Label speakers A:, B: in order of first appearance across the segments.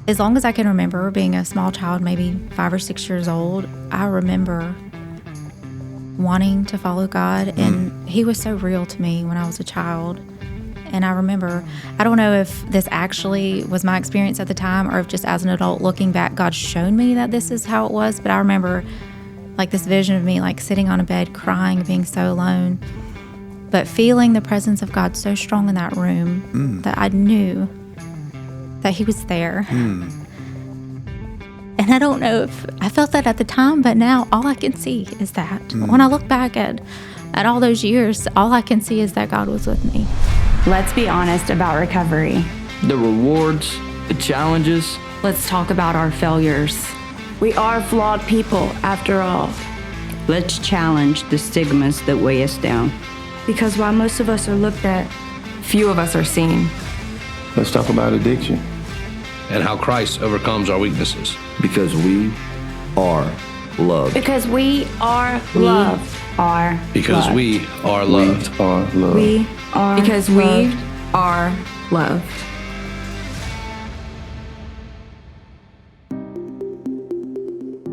A: As long as I can remember being a small child, maybe 5 or 6 years old, I remember wanting to follow God, and He was so real to me when I was a child. And I remember, I don't know if this actually was my experience at the time or if just as an adult looking back, God showed me that this is how it was. But I remember like this vision of me like sitting on a bed crying, being so alone, but feeling the presence of God so strong in that room that I knew that He was there. And I don't know if I felt that at the time, but now all I can see is that. When I look back at all those years, all I can see is that God was with me.
B: Let's be honest about recovery.
C: The rewards, the challenges.
B: Let's talk about our failures. We are flawed people, after all.
D: Let's challenge the stigmas that weigh us down.
B: Because while most of us are looked at, few of us are seen.
E: Let's talk about addiction.
F: And how Christ overcomes our weaknesses.
G: Because we are loved.
B: Because we are loved.
F: Because we are loved.
E: We are loved.
B: We are because loved. We are loved.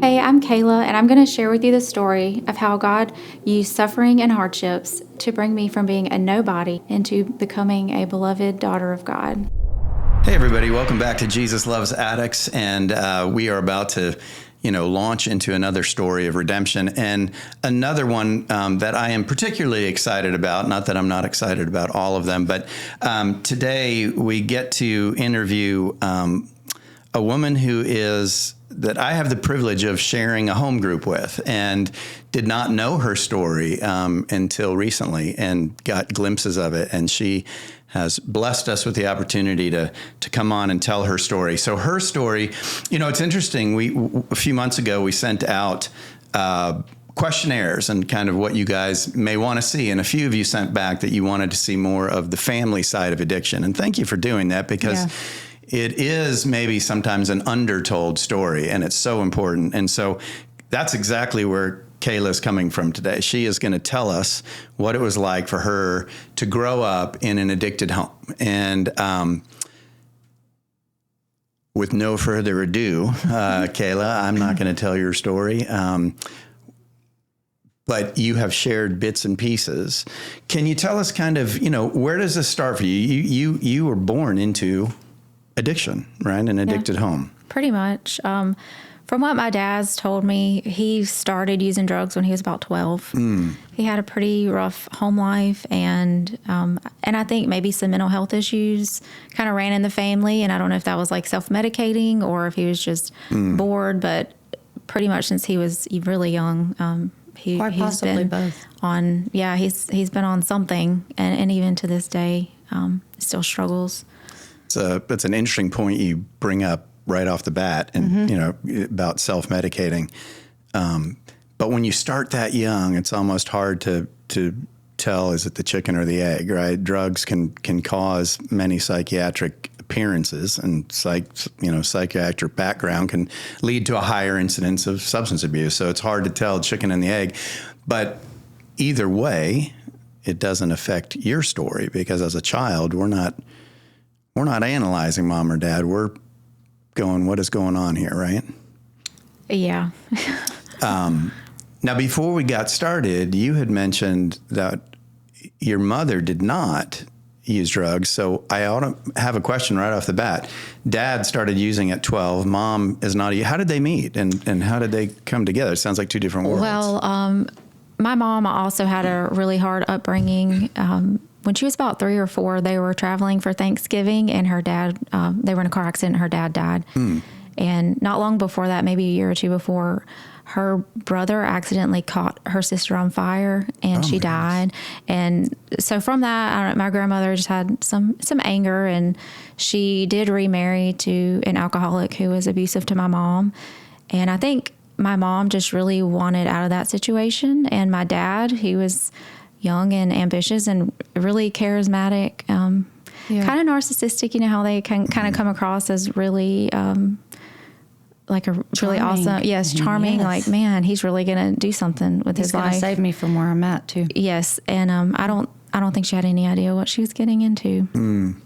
A: Hey, I'm Kayla, and I'm going to share with you the story of how God used suffering and hardships to bring me from being a nobody into becoming a beloved daughter of God.
H: Hey, everybody. Welcome back to Jesus Loves Addicts, and we are about to launch into another story of redemption, and another one that I am particularly excited about. Not that I'm not excited about all of them, but today we get to interview a woman that I have the privilege of sharing a home group with, and did not know her story until recently, and got glimpses of it, and she has blessed us with the opportunity to come on and tell her story. So her story, it's interesting. A few months ago, we sent out questionnaires and kind of what you guys may want to see. And a few of you sent back that you wanted to see more of the family side of addiction. And thank you for doing that, because it is maybe sometimes an undertold story, and it's so important. And so that's exactly where Kayla's coming from today. She is going to tell us what it was like for her to grow up in an addicted home. And with no further ado, Kayla, I'm not going to tell your story, but you have shared bits and pieces. Can you tell us kind of, where does this start for you? You were born into addiction, right? An addicted home.
A: Pretty much. From what my dad's told me, he started using drugs when he was about 12. He had a pretty rough home life, and I think maybe some mental health issues kind of ran in the family. And I don't know if that was like self-medicating or if he was just bored, but pretty much since he was really young, he's been both. He's been on something, and even to this day, still struggles.
H: It's an interesting point you bring up right off the bat, and about self-medicating. But when you start that young, it's almost hard to tell, is it the chicken or the egg, right? Drugs can cause many psychiatric appearances, and psychiatric background can lead to a higher incidence of substance abuse. So it's hard to tell chicken and the egg. But either way, it doesn't affect your story, because as a child, we're not analyzing mom or dad. We're going, what is going on here, right?
A: Yeah.
H: Now, before we got started, you had mentioned that your mother did not use drugs. So I ought to have a question right off the bat. Dad started using at 12. Mom is not. How did they meet, and how did they come together? It sounds like two different worlds.
A: Well, my mom also had a really hard upbringing. When she was about 3 or 4, they were traveling for Thanksgiving, and her dad, they were in a car accident, and her dad died. And not long before that, maybe a year or two before, her brother accidentally caught her sister on fire, and she died. And so from that, my grandmother just had some anger, and she did remarry to an alcoholic who was abusive to my mom. And I think my mom just really wanted out of that situation. And my dad, he was young and ambitious and really charismatic, kind of narcissistic, how they can kind of come across as really like a really awesome, charming, like, man, he's really going to do something with his life.
D: He's going to save me from where I'm at too.
A: Yes. And I don't think she had any idea what she was getting into.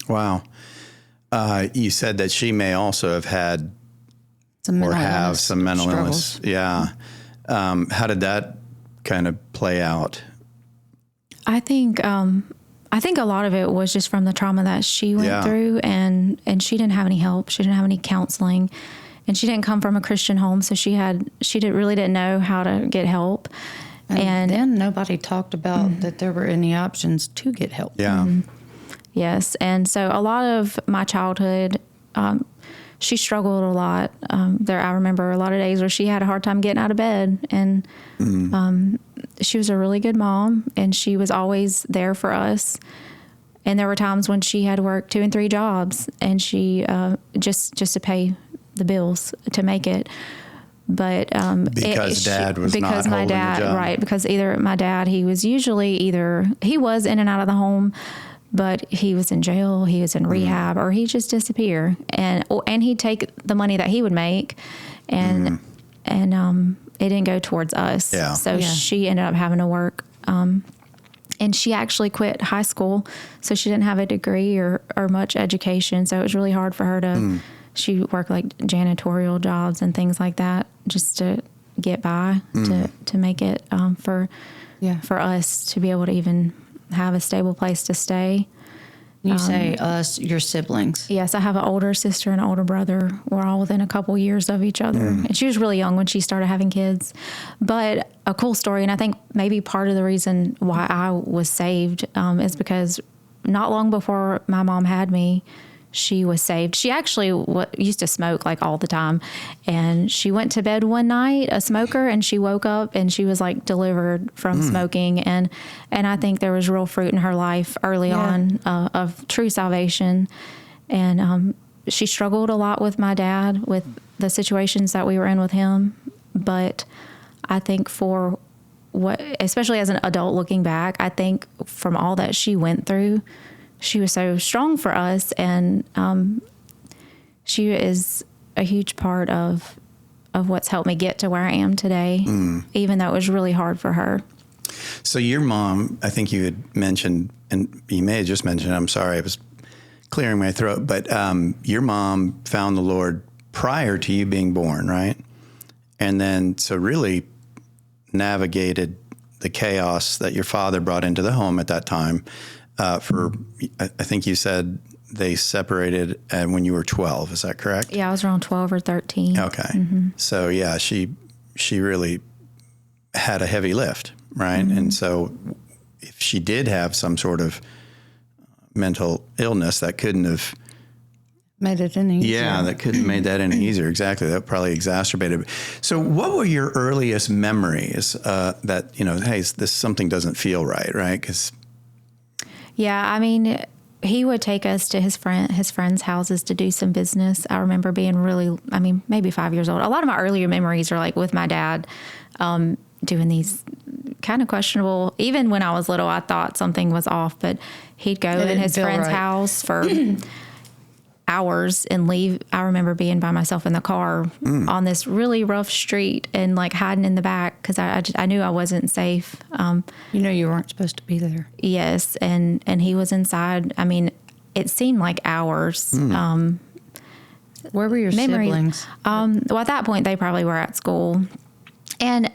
H: Wow. You said that she may also have had
I: some
H: or
I: mental
H: have
I: illness
H: some mental
I: struggles.
H: illness. Yeah. How did that kind of play out?
A: I think a lot of it was just from the trauma that she went through, and she didn't have any help. She didn't have any counseling, and she didn't come from a Christian home, so she really didn't know how to get help.
I: And then nobody talked about that there were any options to get help.
H: Yeah.
A: Yes, and so a lot of my childhood, she struggled a lot. I remember a lot of days where she had a hard time getting out of bed, and she was a really good mom, and she was always there for us. And there were times when she had to work 2 and 3 jobs, and she just to pay the bills to make it. But
H: because Dad was not
A: my
H: holding
A: dad,
H: the job.
A: right? Because either my dad, he was in and out of the home, but he was in jail, he was in rehab, or he'd just disappear, and he'd take the money that he would make, and it didn't go towards us.
H: Yeah.
A: So she ended up having to work, and she actually quit high school, so she didn't have a degree or much education. So it was really hard for her to. She worked like janitorial jobs and things like that just to get by, to make it for us to be able to even have a stable place to stay.
I: You say us, your siblings.
A: Yes, I have an older sister and an older brother. We're all within a couple years of each other. And she was really young when she started having kids. But a cool story, and I think maybe part of the reason why I was saved is because not long before my mom had me, she was saved. She actually used to smoke like all the time. And she went to bed one night, a smoker, and she woke up and she was like delivered from smoking. And I think there was real fruit in her life early on of true salvation. And she struggled a lot with my dad, with the situations that we were in with him. But I think especially as an adult looking back, I think from all that she went through, she was so strong for us, and she is a huge part of what's helped me get to where I am today, even though it was really hard for her.
H: So your mom, I think you had mentioned, and you may have just mentioned, I'm sorry, I was clearing my throat, but your mom found the Lord prior to you being born, right? And then so really navigated the chaos that your father brought into the home at that time. I think you said they separated when you were 12. Is that correct?
A: Yeah, I was around 12 or 13.
H: Okay. So yeah, she really had a heavy lift, right? And so if she did have some sort of mental illness, that couldn't have
I: Made it any easier.
H: Yeah, that couldn't have made that any easier. Exactly. That probably exacerbated it. So what were your earliest memories that, hey, something doesn't feel right? Because
A: yeah, I mean, he would take us to his friends' houses to do some business. I remember being maybe 5 years old. A lot of my earlier memories are like with my dad doing these kind of questionable. Even when I was little, I thought something was off, but he'd go in his friend's house for hours and leave. I remember being by myself in the car on this really rough street and like hiding in the back because I knew I wasn't safe.
I: You weren't supposed to be there.
A: Yes, and he was inside. I mean, it seemed like hours.
I: Where were your siblings?
A: Well, at that point, they probably were at school, and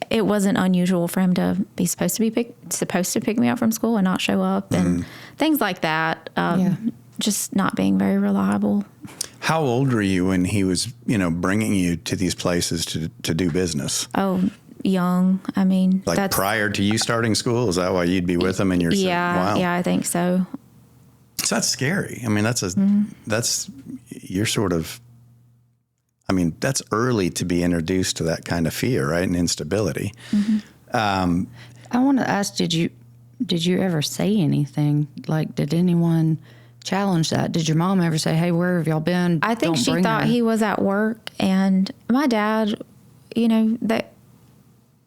A: it wasn't unusual for him to be supposed to pick me up from school and not show up and things like that. Just not being very reliable.
H: How old were you when he was, bringing you to these places to do business?
A: Oh, young. I mean,
H: like prior to you starting school? Is that why you'd be with him? And you're wow.
A: Yeah, I think so.
H: So that's scary. I mean, you're sort of, that's early to be introduced to that kind of fear, right? And instability.
I: I want to ask, did you ever say anything? Like, did anyone challenge that? Did your mom ever say, hey, where have y'all been?
A: I think she thought he was at work, and my dad, that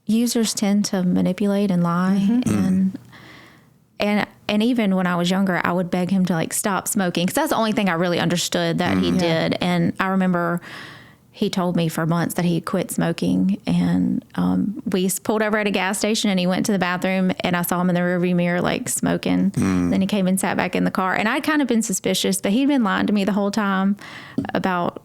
A: users tend to manipulate and lie. And even when I was younger, I would beg him to like stop smoking because that's the only thing I really understood that he did. And I remember he told me for months that he had quit smoking. And we pulled over at a gas station and he went to the bathroom and I saw him in the rearview mirror, like smoking. Then he came and sat back in the car. And I'd kind of been suspicious, but he'd been lying to me the whole time about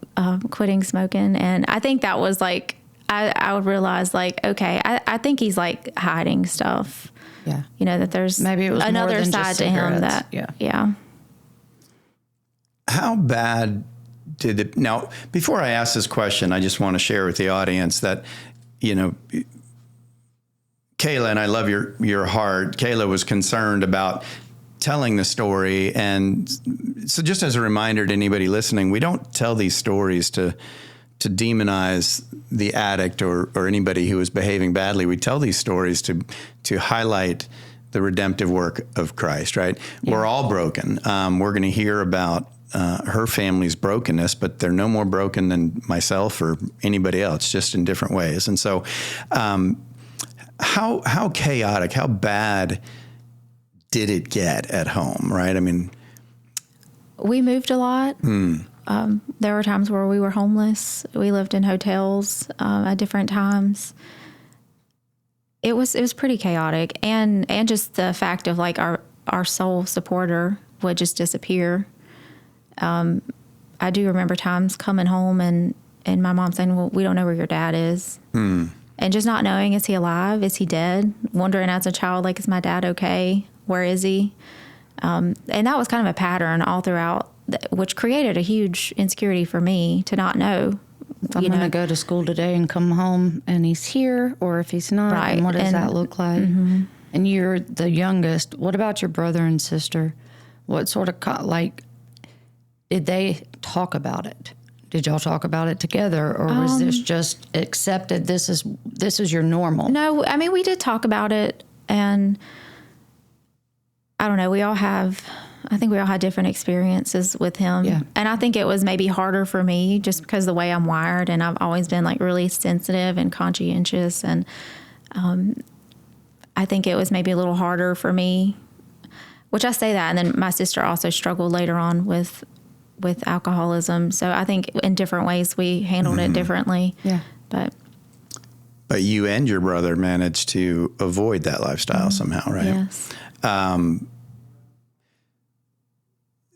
A: quitting smoking. And I think that was like, I would realize like, okay, I think he's like hiding stuff.
I: Yeah.
A: You know, that there's
I: maybe it was
A: another
I: more than
A: side
I: just
A: to him
I: cigarettes.
A: that, yeah.
H: How bad did it? Now, before I ask this question, I just want to share with the audience that, you know, Kayla, and I love your heart. Kayla was concerned about telling the story. And so just as a reminder to anybody listening, we don't tell these stories to demonize the addict or anybody who is behaving badly. We tell these stories to highlight the redemptive work of Christ, right? Yeah. We're all broken. We're going to hear about her family's brokenness, but they're no more broken than myself or anybody else, just in different ways. And so how chaotic, how bad did it get at home, right? I mean,
A: we moved a lot. There were times where we were homeless. We lived in hotels at different times. It was pretty chaotic, and just the fact of like our sole supporter would just disappear. I do remember times coming home and my mom saying, "Well, we don't know where your dad is," and just not knowing, is he alive? Is he dead? Wondering as a child, like, is my dad okay? Where is he? And that was kind of a pattern all throughout, which created a huge insecurity for me to not know.
I: I'm going to go to school today and come home and he's here, or if he's not,
A: right.
I: And what does that look like? Mm-hmm. And you're the youngest. What about your brother and sister? What sort of, did they talk about it? Did y'all talk about it together, or was this just accepted? This is your normal?
A: No, I mean, we did talk about it, and I don't know, I think we all had different experiences with him.
I: Yeah.
A: And I think it was maybe harder for me just because of the way I'm wired, and I've always been like really sensitive and conscientious. And I think it was maybe a little harder for me, which I say that. And then my sister also struggled later on with alcoholism. So I think in different ways we handled it differently.
I: Yeah.
H: But you and your brother managed to avoid that lifestyle somehow, right?
A: Yes.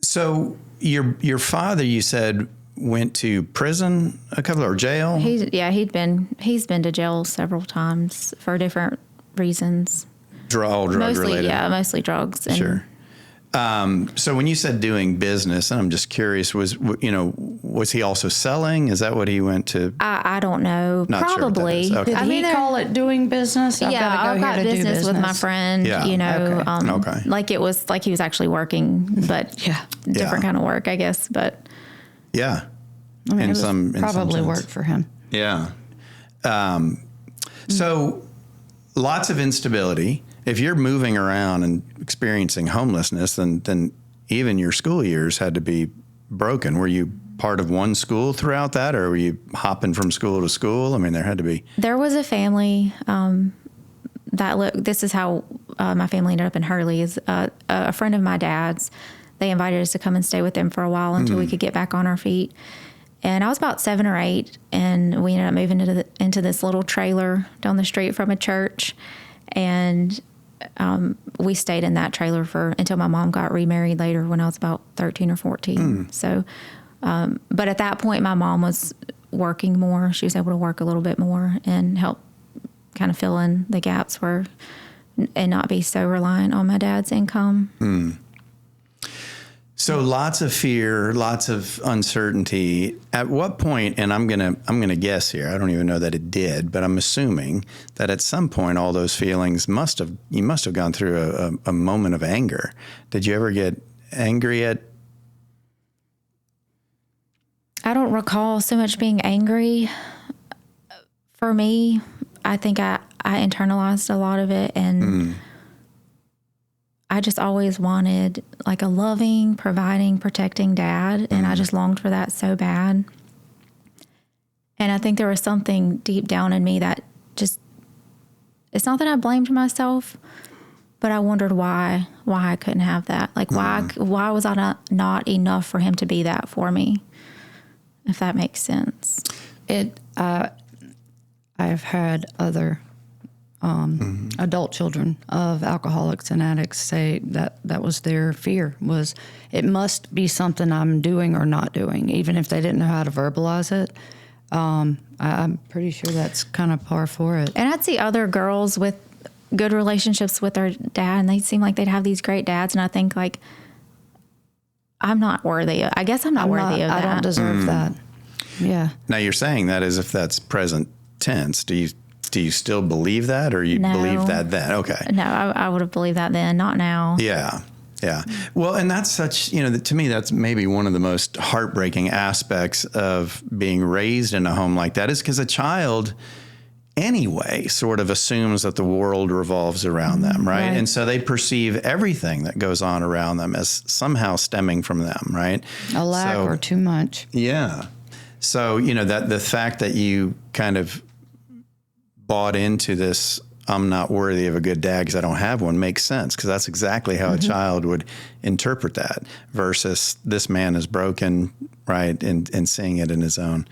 H: So your father, you said, went to prison or jail?
A: He's been to jail several times for different reasons.
H: Drug related?
A: Yeah, mostly drugs. And
H: sure. So when you said doing business, and I'm just curious, was he also selling? Is that what he went to?
A: I don't know.
H: Not
A: probably.
H: Sure okay.
I: Did he call it doing business?
A: I've got business with my friend.
H: Yeah.
A: Okay. Like it was like he was actually working, but different kind of work, I guess. But
H: yeah,
I: I mean,
H: in
I: probably
H: some
I: worked for him.
H: Yeah. So lots of instability. If you're moving around and experiencing homelessness, then even your school years had to be broken. Were you part of one school throughout that, or were you hopping from school to school? I mean, there had to be.
A: There was a family this is how my family ended up in Hurley. Is a friend of my dad's. They invited us to come and stay with them for a while until we could get back on our feet. And I was about 7 or 8, and we ended up moving into this little trailer down the street from a church. And we stayed in that trailer until my mom got remarried later when I was about 13 or 14. So, but at that point, my mom was working more. She was able to work a little bit more and help kind of fill in the gaps and not be so reliant on my dad's income.
H: So lots of fear, lots of uncertainty. At what point, and I'm gonna guess here, I don't even know that it did, but I'm assuming that at some point all those feelings you must have gone through a moment of anger. Did you ever get angry at?
A: I don't recall so much being angry. For me, I think I internalized a lot of it, and I just always wanted like a loving, providing, protecting dad. And I just longed for that so bad. And I think there was something deep down in me that just, it's not that I blamed myself, but I wondered why I couldn't have that. Like why was I not enough for him to be that for me? If that makes sense.
I: I've had other adult children of alcoholics and addicts say that was their fear, was it must be something I'm doing or not doing, even if they didn't know how to verbalize it. I'm pretty sure that's kind of par for it.
A: And I'd see other girls with good relationships with their dad, and they seem like they'd have these great dads, and I think, like, I'm not worthy. I guess I'm not worthy of that.
I: I don't deserve that. Yeah.
H: Now you're saying that as if that's present tense. Do you still believe that, or you believe that then? Okay.
A: No, I would have believed that then, not now.
H: Yeah. Yeah. Well, and that's such, to me, that's maybe one of the most heartbreaking aspects of being raised in a home like that, is because a child anyway sort of assumes that the world revolves around them, right? And so they perceive everything that goes on around them as somehow stemming from them, right?
I: A lack or too much.
H: Yeah. So, that the fact that you kind of bought into this, I'm not worthy of a good dad because I don't have one, makes sense, because that's exactly how a child would interpret that, versus this man is broken, right, and seeing it in his own.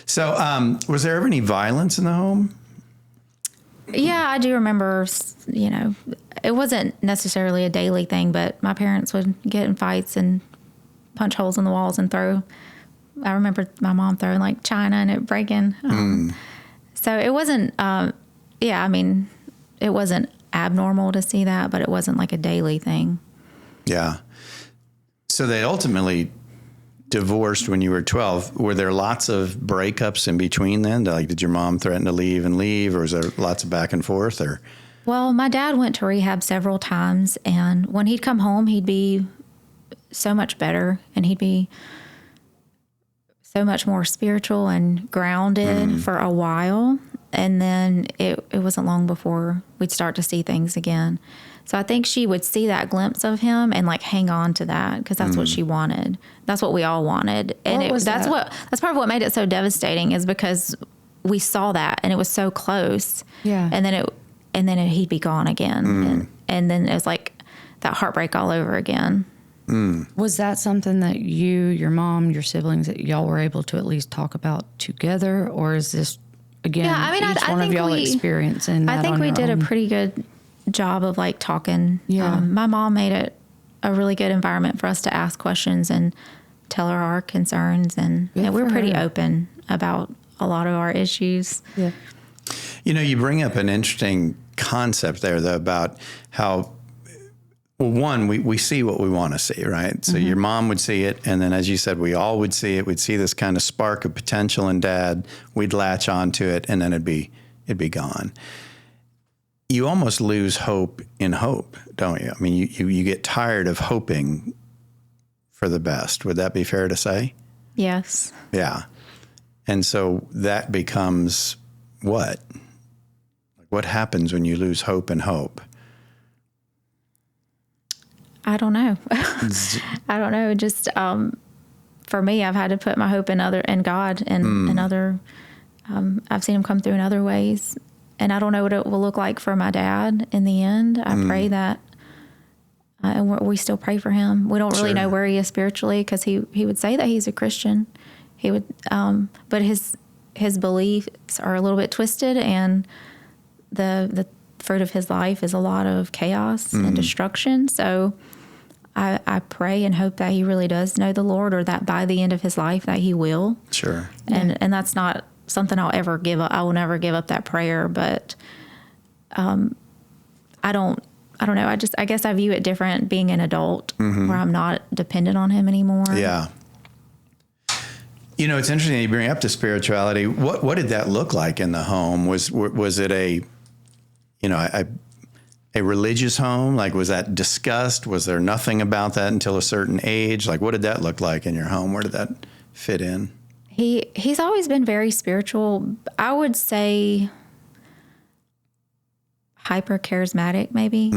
H: So was there ever any violence in the home?
A: Yeah, I do remember, it wasn't necessarily a daily thing, but my parents would get in fights and punch holes in the walls and I remember my mom throwing like china and it breaking. So it wasn't, it wasn't abnormal to see that, but it wasn't like a daily thing. Yeah.
H: So they ultimately divorced when you were 12. Were there lots of breakups in between then? Like, did your mom threaten to leave, or was there lots of back and forth? Or?
A: Well, my dad went to rehab several times, and when he'd come home, he'd be so much better, and he'd be so much more spiritual and grounded for a while. And then it wasn't long before we'd start to see things again. So I think she would see that glimpse of him and like hang on to that, because that's what she wanted. That's what we all wanted. And that's part of what made it so devastating, is because we saw that and it was so close.
I: Yeah.
A: And then he'd be gone again. And then it was like that heartbreak all over again.
I: Was that something that you, your mom, your siblings, that y'all were able to at least talk about together? Or is this, again, each one of y'all experiencing that?
A: I think we did a pretty good job of like talking. Yeah. My mom made it a really good environment for us to ask questions and tell her our concerns. And we were pretty open about a lot of our issues.
I: Yeah.
H: You bring up an interesting concept there, though, about how, well, one, we see what we want to see, right? So your mom would see it, and then, as you said, we all would see it. We'd see this kind of spark of potential in Dad. We'd latch onto it, and then it'd be gone. You almost lose hope in hope, don't you? I mean, you get tired of hoping for the best. Would that be fair to say?
A: Yes.
H: Yeah. And so that becomes what? What happens when you lose hope and hope?
A: I don't know. I don't know. Just for me, I've had to put my hope in God and other. I've seen him come through in other ways, and I don't know what it will look like for my dad in the end. I pray that, and we still pray for him. We don't really know where he is spiritually, because he would say that he's a Christian. He would, but his beliefs are a little bit twisted, and the fruit of his life is a lot of chaos and destruction. So I pray and hope that he really does know the Lord, or that by the end of his life that he will.
H: Sure.
A: And that's not something I'll ever give up. I will never give up that prayer, but I don't know. I guess I view it different being an adult, where I'm not dependent on him anymore.
H: Yeah. It's interesting that you bring up the spirituality. What did that look like in the home? Was it a religious home? Like, was that discussed? Was there nothing about that until a certain age? Like, what did that look like in your home? Where did that fit in?
A: He's always been very spiritual. I would say hyper charismatic, maybe.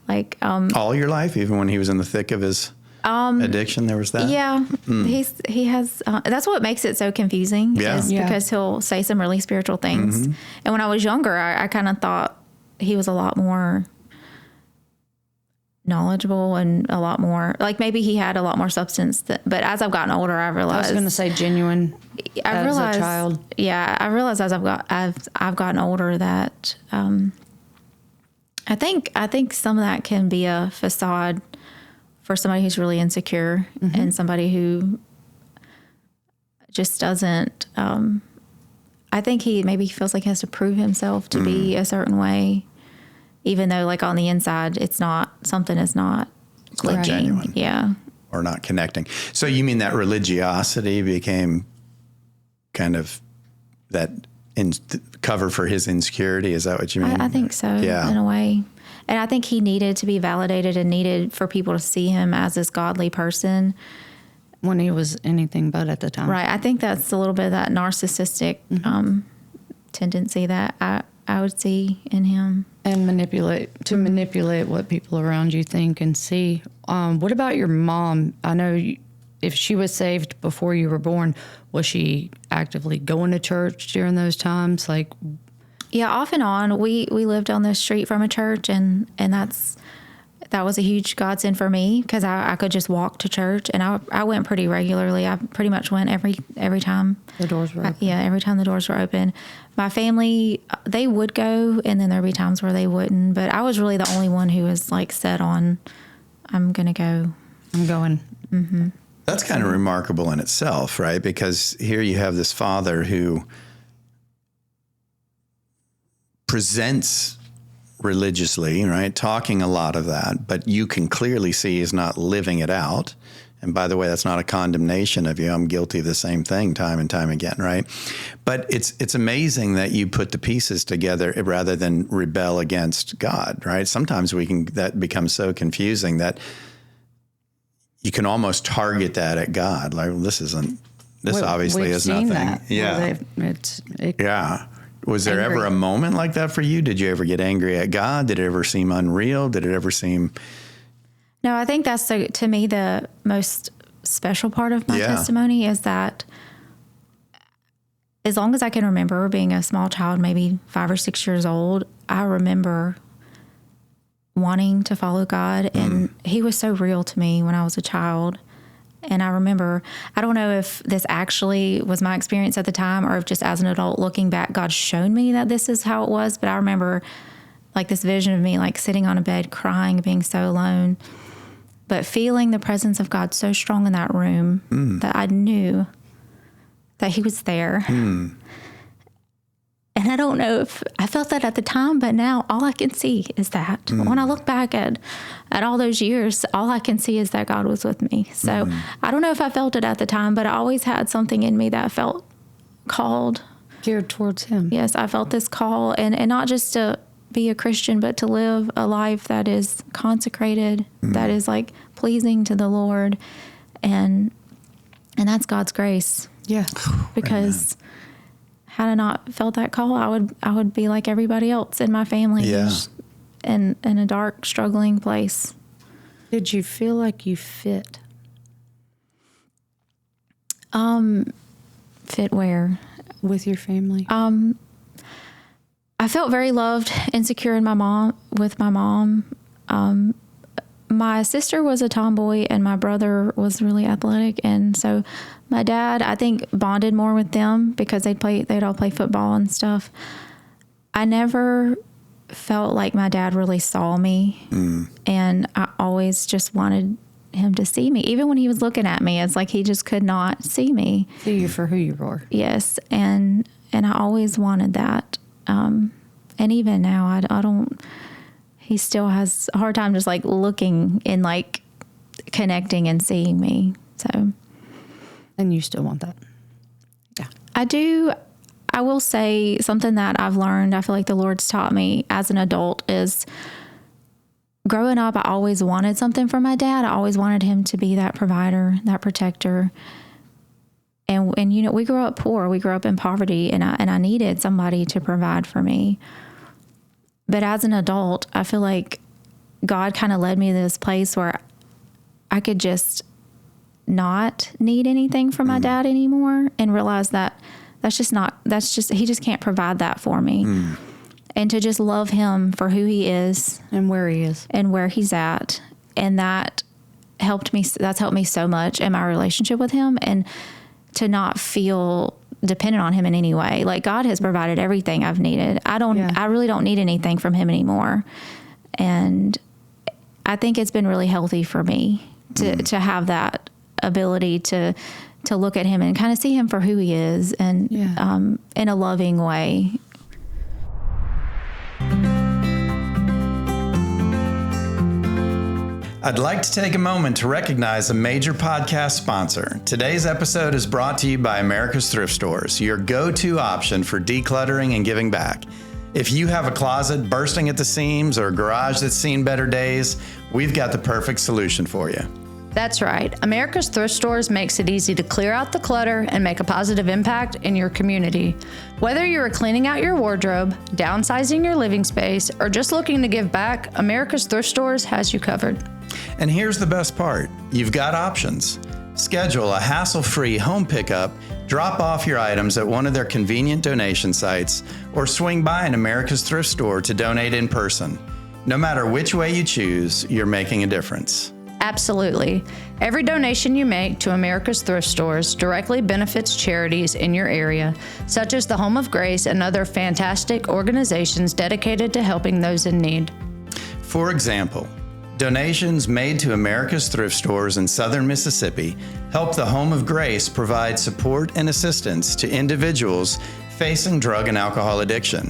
A: Like
H: all your life, even when he was in the thick of his addiction, there was that.
A: Yeah, he has. That's what makes it so confusing. Because he'll say some really spiritual things, and when I was younger, I kind of thought he was a lot more knowledgeable and a lot more, like maybe he had a lot more substance. But as I've gotten older, I realized.
I: I was going to say genuine.
A: I realized,
I: as a child.
A: Yeah, I realized as I've gotten older that I think some of that can be a facade for somebody who's really insecure and somebody who just doesn't. I think he maybe feels like he has to prove himself to be a certain way, even though like on the inside it's not, something is not clicking.
H: Genuine.
A: Yeah.
H: Or not connecting. So you mean that religiosity became kind of that cover for his insecurity? Is that what you mean?
A: I think so,
H: yeah.
A: in a way. And I think he needed to be validated and needed for people to see him as this godly person.
I: When he was anything but at the time.
A: Right. I think that's a little bit of that narcissistic tendency that I would see in him.
I: And manipulate what people around you think and see. What about your mom? I know if she was saved before you were born, was she actively going to church during those times? Like,
A: yeah, off and on. We lived on the street from a church, and that was a huge godsend for me because I could just walk to church, and I went pretty regularly. I pretty much went every time
I: the doors were open.
A: Every time the doors were open. My family, they would go, and then there'd be times where they wouldn't. But I was really the only one who was like set on, I'm gonna go.
I: I'm going.
A: Mm-hmm.
H: That's kind of remarkable in itself, right? Because here you have this father who presents religiously, right? Talking a lot of that, but you can clearly see he's not living it out. And by the way, that's not a condemnation of you. I'm guilty of the same thing time and time again, right? But it's amazing that you put the pieces together rather than rebel against God, right? Sometimes that becomes so confusing that you can almost target that at God. Like, this obviously is nothing.
I: That.
H: Yeah. Yeah. Was there ever a moment like that for you? Did you ever get angry at God? Did it ever seem unreal? Did it ever seem...
A: No, I think that's, to me, the most special part of my testimony is that as long as I can remember being a small child, maybe 5 or 6 years old, I remember wanting to follow God. And he was so real to me when I was a child. And I remember, I don't know if this actually was my experience at the time or if just as an adult looking back, God showed me that this is how it was. But I remember like this vision of me like sitting on a bed crying, being so alone, but feeling the presence of God so strong in that room that I knew that he was there. And I don't know if I felt that at the time, but now all I can see is that. When I look back at all those years, all I can see is that God was with me. So I don't know if I felt it at the time, but I always had something in me that felt called.
I: Geared towards him.
A: Yes, I felt this call, and not just to be a Christian, but to live a life that is consecrated, that is like pleasing to the Lord. And that's God's grace.
I: Yeah.
A: Because had I not felt that call, I would be like everybody else in my family, in a dark, struggling place.
I: Did you feel like you fit?
A: Fit where?
I: With your family?
A: I felt very loved and secure with my mom. My sister was a tomboy and my brother was really athletic. And so my dad, I think, bonded more with them because they'd all play football and stuff. I never felt like my dad really saw me. And I always just wanted him to see me. Even when he was looking at me, it's like he just could not see me.
I: See you for who you were.
A: Yes. And I always wanted that. And even now, I don't, he still has a hard time just like looking and like connecting and seeing me. So.
I: And you still want that? Yeah.
A: I do. I will say something that I've learned, I feel like the Lord's taught me as an adult is growing up, I always wanted something from my dad. I always wanted him to be that provider, that protector. And you know, we grew up poor. We grew up in poverty, and I needed somebody to provide for me. But as an adult, I feel like God kind of led me to this place where I could just not need anything from my dad anymore, and realize that he just can't provide that for me. And to just love him for who he is
I: and where he is
A: and where he's at, that helped me. That's helped me so much in my relationship with him, and to not feel dependent on him in any way. Like, God has provided everything I've needed. I really don't need anything from him anymore. And I think it's been really healthy for me to have that ability to look at him and kind of see him for who he is, and in a loving way.
H: I'd like to take a moment to recognize a major podcast sponsor. Today's episode is brought to you by America's Thrift Stores, your go-to option for decluttering and giving back. If you have a closet bursting at the seams or a garage that's seen better days, we've got the perfect solution for you.
I: That's right. America's Thrift Stores makes it easy to clear out the clutter and make a positive impact in your community. Whether you're cleaning out your wardrobe, downsizing your living space, or just looking to give back, America's Thrift Stores has you covered.
H: And here's the best part. You've got options. Schedule a hassle-free home pickup, drop off your items at one of their convenient donation sites, or swing by an America's Thrift Store to donate in person. No matter which way you choose, you're making a difference.
I: Absolutely. Every donation you make to America's Thrift Stores directly benefits charities in your area, such as the Home of Grace and other fantastic organizations dedicated to helping those in need.
H: For example, donations made to America's Thrift Stores in southern Mississippi help the Home of Grace provide support and assistance to individuals facing drug and alcohol addiction.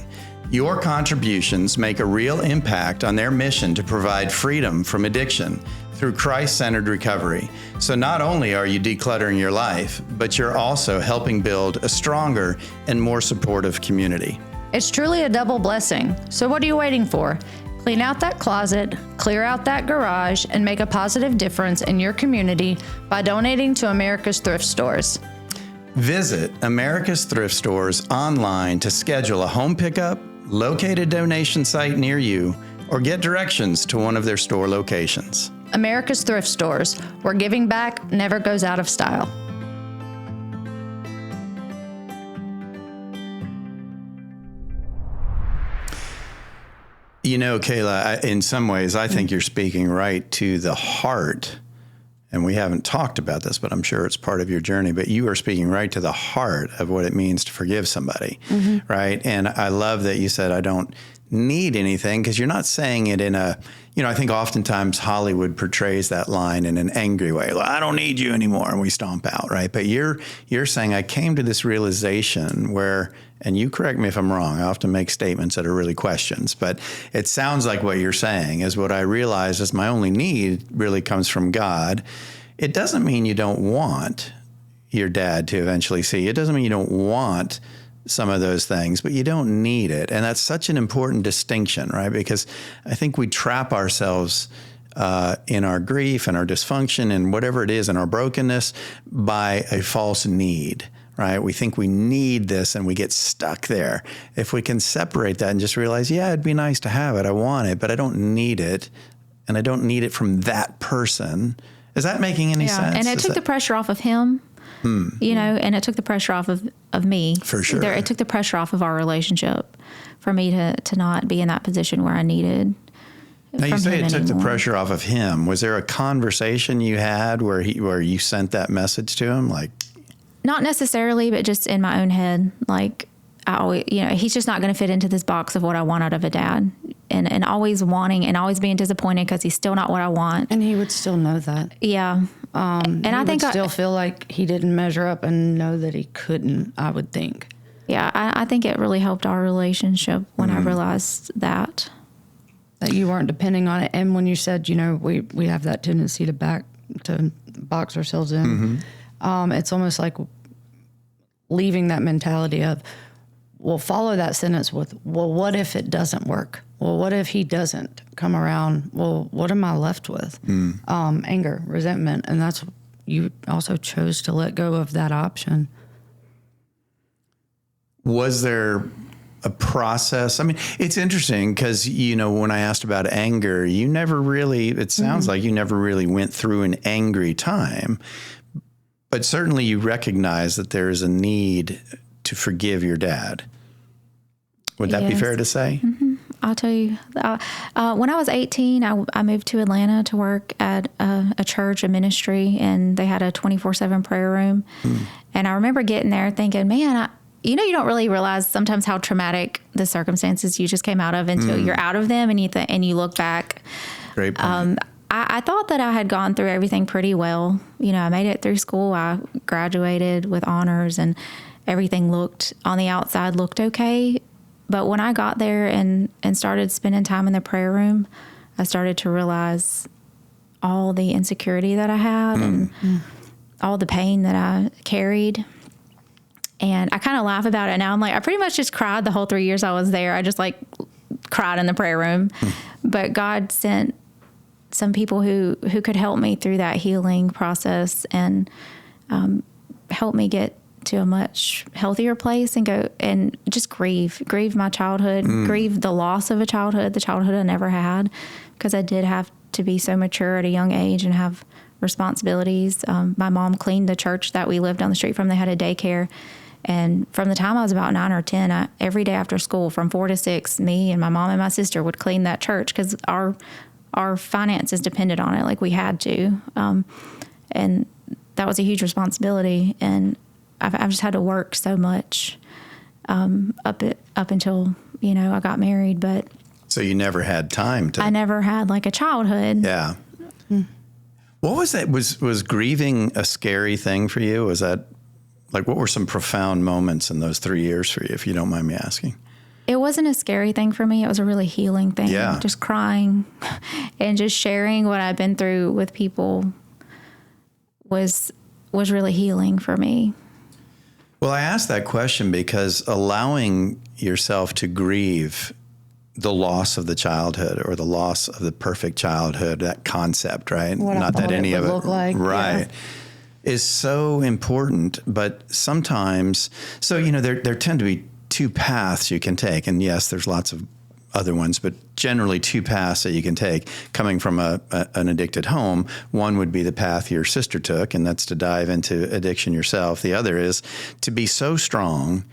H: Your contributions make a real impact on their mission to provide freedom from addiction through Christ-centered recovery. So not only are you decluttering your life, but you're also helping build a stronger and more supportive community.
I: It's truly a double blessing. So what are you waiting for? Clean out that closet, clear out that garage, and make a positive difference in your community by donating to America's Thrift Stores.
H: Visit America's Thrift Stores online to schedule a home pickup, locate a donation site near you, or get directions to one of their store locations.
I: America's Thrift Stores, where giving back never goes out of style.
H: You know, Kayla, in some ways, I think you're speaking right to the heart. And we haven't talked about this, but I'm sure it's part of your journey. But you are speaking right to the heart of what it means to forgive somebody, right? And I love that you said, I don't need anything, because you're not saying it in a, I think oftentimes Hollywood portrays that line in an angry way. Well, I don't need you anymore, and we stomp out, right? But you're saying, I came to this realization where, and you correct me if I'm wrong, I often make statements that are really questions, but it sounds like what you're saying is what I realize is my only need really comes from God. It doesn't mean you don't want your dad to eventually see you. It doesn't mean you don't want some of those things, but you don't need it. And that's such an important distinction, right? Because I think we trap ourselves in our grief and our dysfunction and whatever it is, and our brokenness, by a false need, right? We think we need this and we get stuck there. If we can separate that and just realize, yeah, it'd be nice to have it, I want it, but I don't need it, and I don't need it from that person. Is that making any sense?
A: And it took the pressure off of him. And it took the pressure off of me.
H: For sure.
A: It took the pressure off of our relationship for me to not be in that position where I needed.
H: Now you say it took the pressure off of him. Was there a conversation you had where you sent that message to him? Like,
A: not necessarily, but just in my own head. Like, I always, he's just not going to fit into this box of what I want out of a dad, and always wanting and always being disappointed because he's still not what I want.
I: And he would still know that.
A: Yeah.
I: And I think still feel like he didn't measure up and know that he couldn't, I would think.
A: Yeah. I think it really helped our relationship when I realized that
I: you weren't depending on it. And when you said, we have that tendency to box ourselves in, it's almost like leaving that mentality of, we'll follow that sentence with, well, what if it doesn't work? Well, what if he doesn't come around? Well, what am I left with? Anger, resentment. And that's, you also chose to let go of that option.
H: Was there a process? I mean, it's interesting because, when I asked about anger, you never really, it sounds like you never really went through an angry time, but certainly you recognize that there is a need to forgive your dad. Would that be fair to say?
A: I'll tell you. When I was 18, I moved to Atlanta to work at a church, a ministry, and they had a 24/7 prayer room. And I remember getting there thinking, man, you don't really realize sometimes how traumatic the circumstances you just came out of until you're out of them, and you look back.
H: Great point.
A: I thought that I had gone through everything pretty well. I made it through school. I graduated with honors, and everything on the outside looked okay. But when I got there and started spending time in the prayer room, I started to realize all the insecurity that I had and all the pain that I carried. And I kind of laugh about it now. I'm like, I pretty much just cried the whole 3 years I was there. I just cried in the prayer room. But God sent some people who could help me through that healing process and help me get to a much healthier place and go and just grieve my childhood, grieve the loss of the childhood I never had, because I did have to be so mature at a young age and have responsibilities. My mom cleaned the church that we lived down the street from. They had a daycare. And from the time I was about 9 or 10, every day after school from 4 to 6, me and my mom and my sister would clean that church because our finances depended on it. We had to. And that was a huge responsibility. And I've just had to work so much up until, I got married. But
H: so you never had time to...
A: I never had a childhood.
H: Yeah. What was that? Was grieving a scary thing for you? Was that what were some profound moments in those 3 years for you, if you don't mind me asking?
A: It wasn't a scary thing for me. It was a really healing thing.
H: Yeah.
A: Just crying and just sharing what I've been through with people was really healing for me.
H: Well, I asked that question because allowing yourself to grieve the loss of the childhood or the loss of the perfect childhood, that concept, right?
I: Not that any of it look like,
H: right, is so important. But sometimes, there tend to be two paths you can take, and yes, there's lots of other ones, but generally two paths that you can take coming from an addicted home. One would be the path your sister took, and that's to dive into addiction yourself. The other is to be so strong,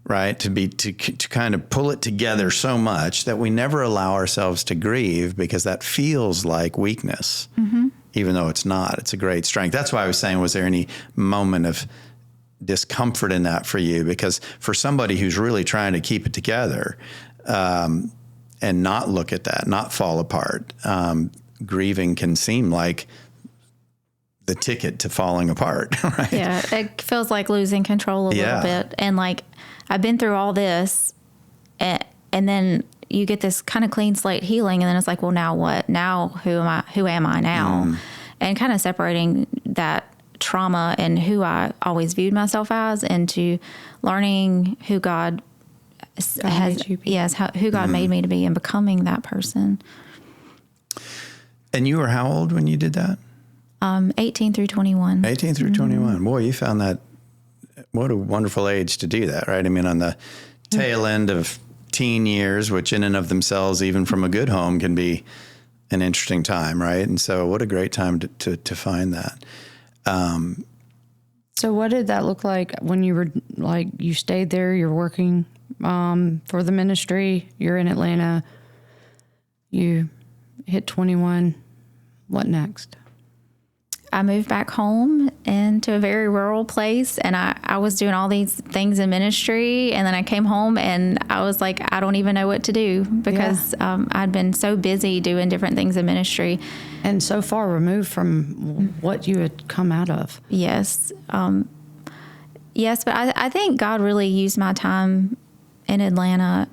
H: right? To kind of pull it together so much that we never allow ourselves to grieve, because that feels like weakness, even though it's not. It's a great strength. That's why I was saying, was there any moment of discomfort in that for you? Because for somebody who's really trying to keep it together, and not look at that, not fall apart, grieving can seem like the ticket to falling apart, right?
A: Yeah, it feels like losing control a little bit. And I've been through all this, and then you get this kind of clean slate healing, and then it's like, well, now what? Now who am I now? And kind of separating that trauma and who I always viewed myself as into learning who God who God made me to be, and becoming that person.
H: And you were how old when you did that?
A: 18 through 21.
H: 18 through 21. Boy, you found that. What a wonderful age to do that, right? I mean, on the tail end of teen years, which in and of themselves, even from a good home, can be an interesting time, right? And so what a great time to find that.
I: So what did that look like when you were you stayed there, you're working for the ministry, you're in Atlanta, you hit 21, what next?
A: I moved back home into a very rural place, and I was doing all these things in ministry, and then I came home and I was like, I don't even know what to do, because I'd been so busy doing different things in ministry.
I: And so far removed from what you had come out of.
A: Yes. Yes, but I think God really used my time in Atlanta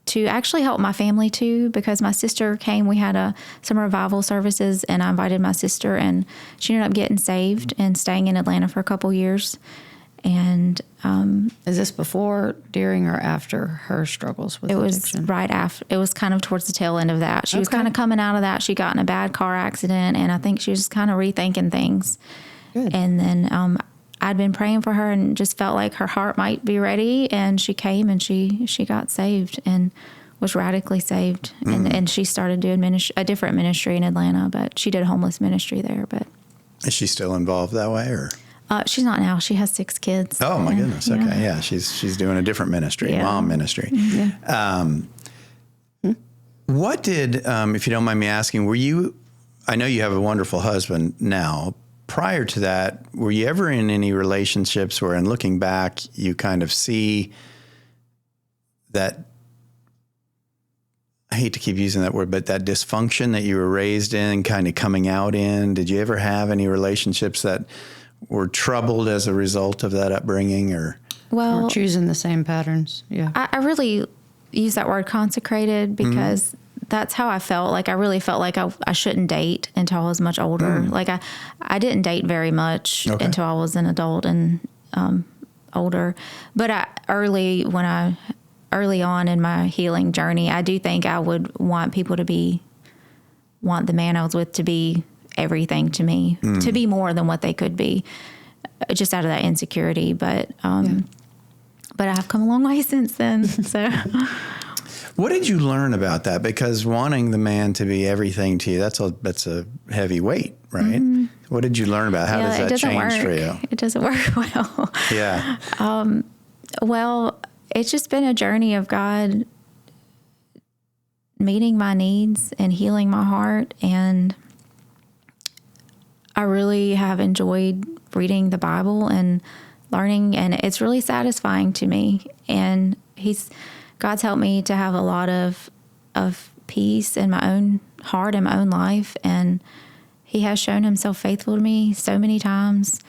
A: to actually help my family too, because my sister came. We had some revival services, and I invited my sister, and she ended up getting saved and staying in Atlanta for a couple years. And
I: is this before, during, or after her struggles with addiction?
A: It was right after. It was kind of towards the tail end of that. She was kind of coming out of that. She got in a bad car accident, and I think she was just kind of rethinking things. Good. And then I'd been praying for her and just felt like her heart might be ready, and she came and she got saved and was radically saved. And she started doing a different ministry in Atlanta, but she did homeless ministry there. But
H: is she still involved that way, or?
A: She's not now. She has 6 kids.
H: Oh my goodness. Okay. Yeah. She's doing a different ministry, mom ministry. What did, if you don't mind me asking, I know you have a wonderful husband now. Prior to that, were you ever in any relationships where, in looking back, you kind of see that, I hate to keep using that word, but that dysfunction that you were raised in, kind of coming out in? Did you ever have any relationships that were troubled as a result of that upbringing, or
I: choosing the same patterns? Yeah.
A: I really use that word consecrated because that's how I felt. Like, I really felt like I shouldn't date until I was much older. Like, I didn't date very much until I was an adult and older. But early on in my healing journey, I do think I would want people to want the man I was with to be everything to me, to be more than what they could be, just out of that insecurity. But I've come a long way since then. So,
H: what did you learn about that? Because wanting the man to be everything to you, that's a heavy weight, right? What did you learn about? How does that change for you?
A: It doesn't work well.
H: Yeah.
A: Well, it's just been a journey of God meeting my needs and healing my heart. And I really have enjoyed reading the Bible and learning, and it's really satisfying to me. And God's helped me to have a lot of peace in my own heart and my own life. And he has shown himself faithful to me so many times,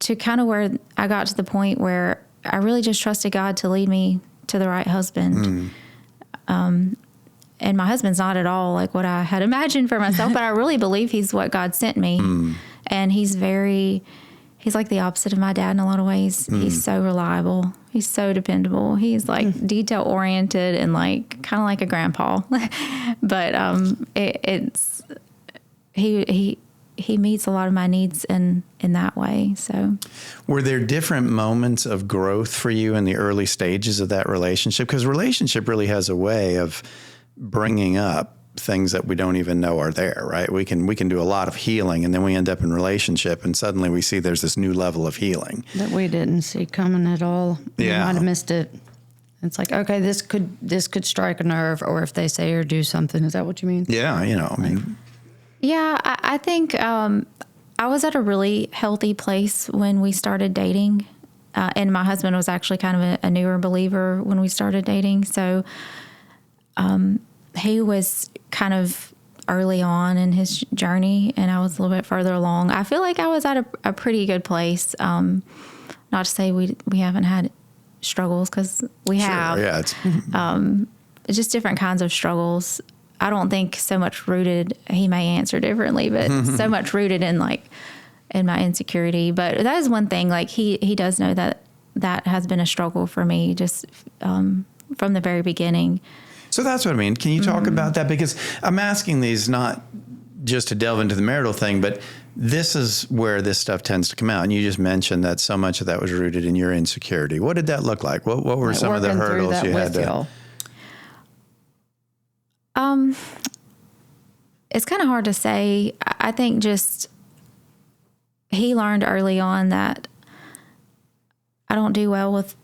A: to kind of where I got to the point where I really just trusted God to lead me to the right husband. And my husband's not at all like what I had imagined for myself, but I really believe he's what God sent me. And he's like the opposite of my dad in a lot of ways. He's so reliable. He's so dependable. He's like detail oriented and like kind of like a grandpa. But he meets a lot of my needs in that way. So,
H: were there different moments of growth for you in the early stages of that relationship? Because relationship really has a way of bringing up things that we don't even know are there, right? We can do a lot of healing, and then we end up in relationship, and suddenly we see there's this new level of healing
I: that we didn't see coming at all.
H: Yeah.
I: We might have missed it. It's like, okay, this could strike a nerve, or if they say or do something. Is that what you mean?
H: Yeah, I mean.
A: Yeah, I think I was at a really healthy place when we started dating. And my husband was actually kind of a newer believer when we started dating. So he was kind of early on in his journey, and I was a little bit further along. I feel like I was at a pretty good place. Not to say we haven't had struggles, because we have.
H: Yeah,
A: It's just different kinds of struggles. I don't think so much rooted, he may answer differently, but so much rooted in my insecurity. But that is one thing, like he does know that has been a struggle for me just from the very beginning.
H: So that's what I mean. Can you talk about that? Because I'm asking these not just to delve into the marital thing, but this is where this stuff tends to come out. And you just mentioned that so much of that was rooted in your insecurity. What did that look like? What were some of the hurdles you had to...
A: It's kind of hard to say. I think just he learned early on that I don't do well with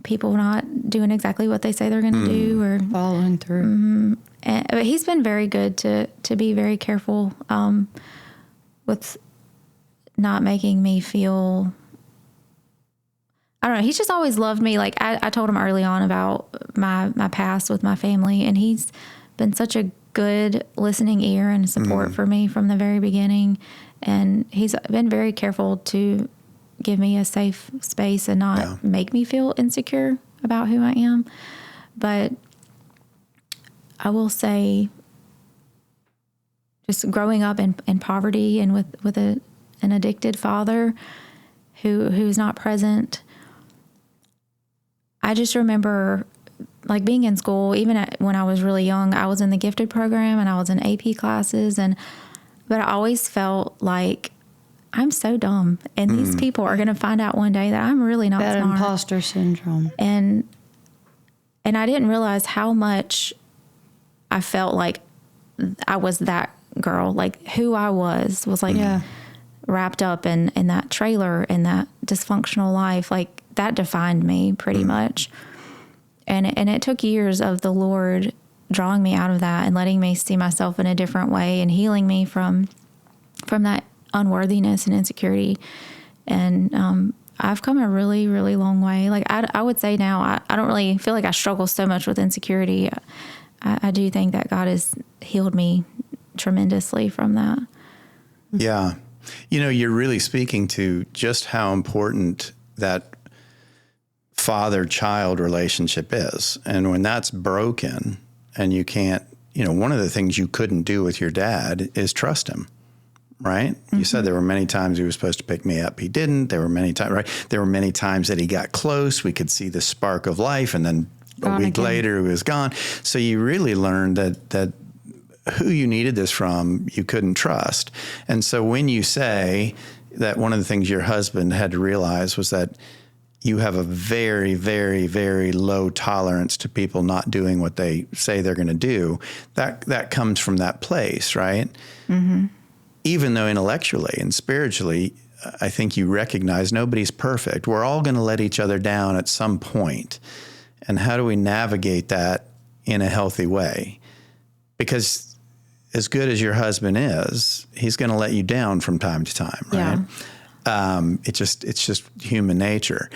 A: people not doing exactly what they say they're going to do, or
I: following through.
A: But he's been very good to be very careful with not making me feel, I don't know. He's just always loved me. Like I told him early on about my past with my family, and he's been such a good listening ear and support for me from the very beginning. And he's been very careful to give me a safe space and not make me feel insecure about who I am. But I will say, just growing up in poverty and with an addicted father who's not present, I just remember like being in school, even when I was really young. I was in the gifted program and I was in AP classes, but I always felt like I'm so dumb, and these people are going to find out one day that I'm really not
I: that
A: smart.
I: Imposter syndrome.
A: And I didn't realize how much I felt like I was that girl, like who I was like wrapped up in that trailer and that dysfunctional life. Like that defined me pretty much. And it took years of the Lord drawing me out of that and letting me see myself in a different way and healing me from that unworthiness and insecurity. And I've come a really, really long way. Like I would say now, I don't really feel like I struggle so much with insecurity. I do think that God has healed me tremendously from that.
H: Yeah. You know, you're really speaking to just how important that father-child relationship is. And when that's broken and you can't, one of the things you couldn't do with your dad is trust him, right? Mm-hmm. You said there were many times he was supposed to pick me up. He didn't. There were many times, right? There were many times that he got close. We could see the spark of life, and then a week later he was gone. So you really learned that who you needed this from, you couldn't trust. And so when you say that one of the things your husband had to realize was that you have a very, very, very low tolerance to people not doing what they say they're going to do, that comes from that place, right? Mm-hmm. Even though intellectually and spiritually, I think you recognize nobody's perfect. We're all going to let each other down at some point. And how do we navigate that in a healthy way? Because as good as your husband is, he's going to let you down from time to time, right? Yeah. It's just human nature.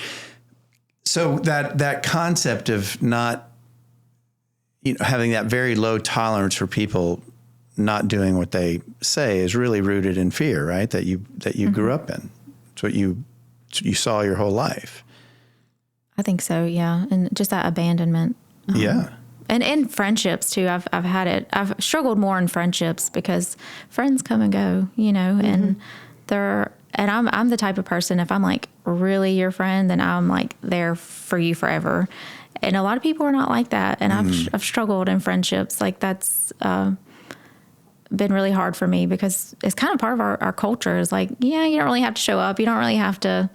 H: So that concept of not, having that very low tolerance for people not doing what they say is really rooted in fear, right? That you mm-hmm. grew up in. It's what you saw your whole life.
A: I think so, yeah. And just that abandonment.
H: Yeah.
A: And in friendships too, I've had it. I've struggled more in friendships because friends come and go, mm-hmm. and I'm the type of person, if I'm like really your friend, then I'm like there for you forever. And a lot of people are not like that. And I've struggled in friendships. Like that's been really hard for me because it's kind of part of our culture is like, yeah, you don't really have to show up. You don't really have to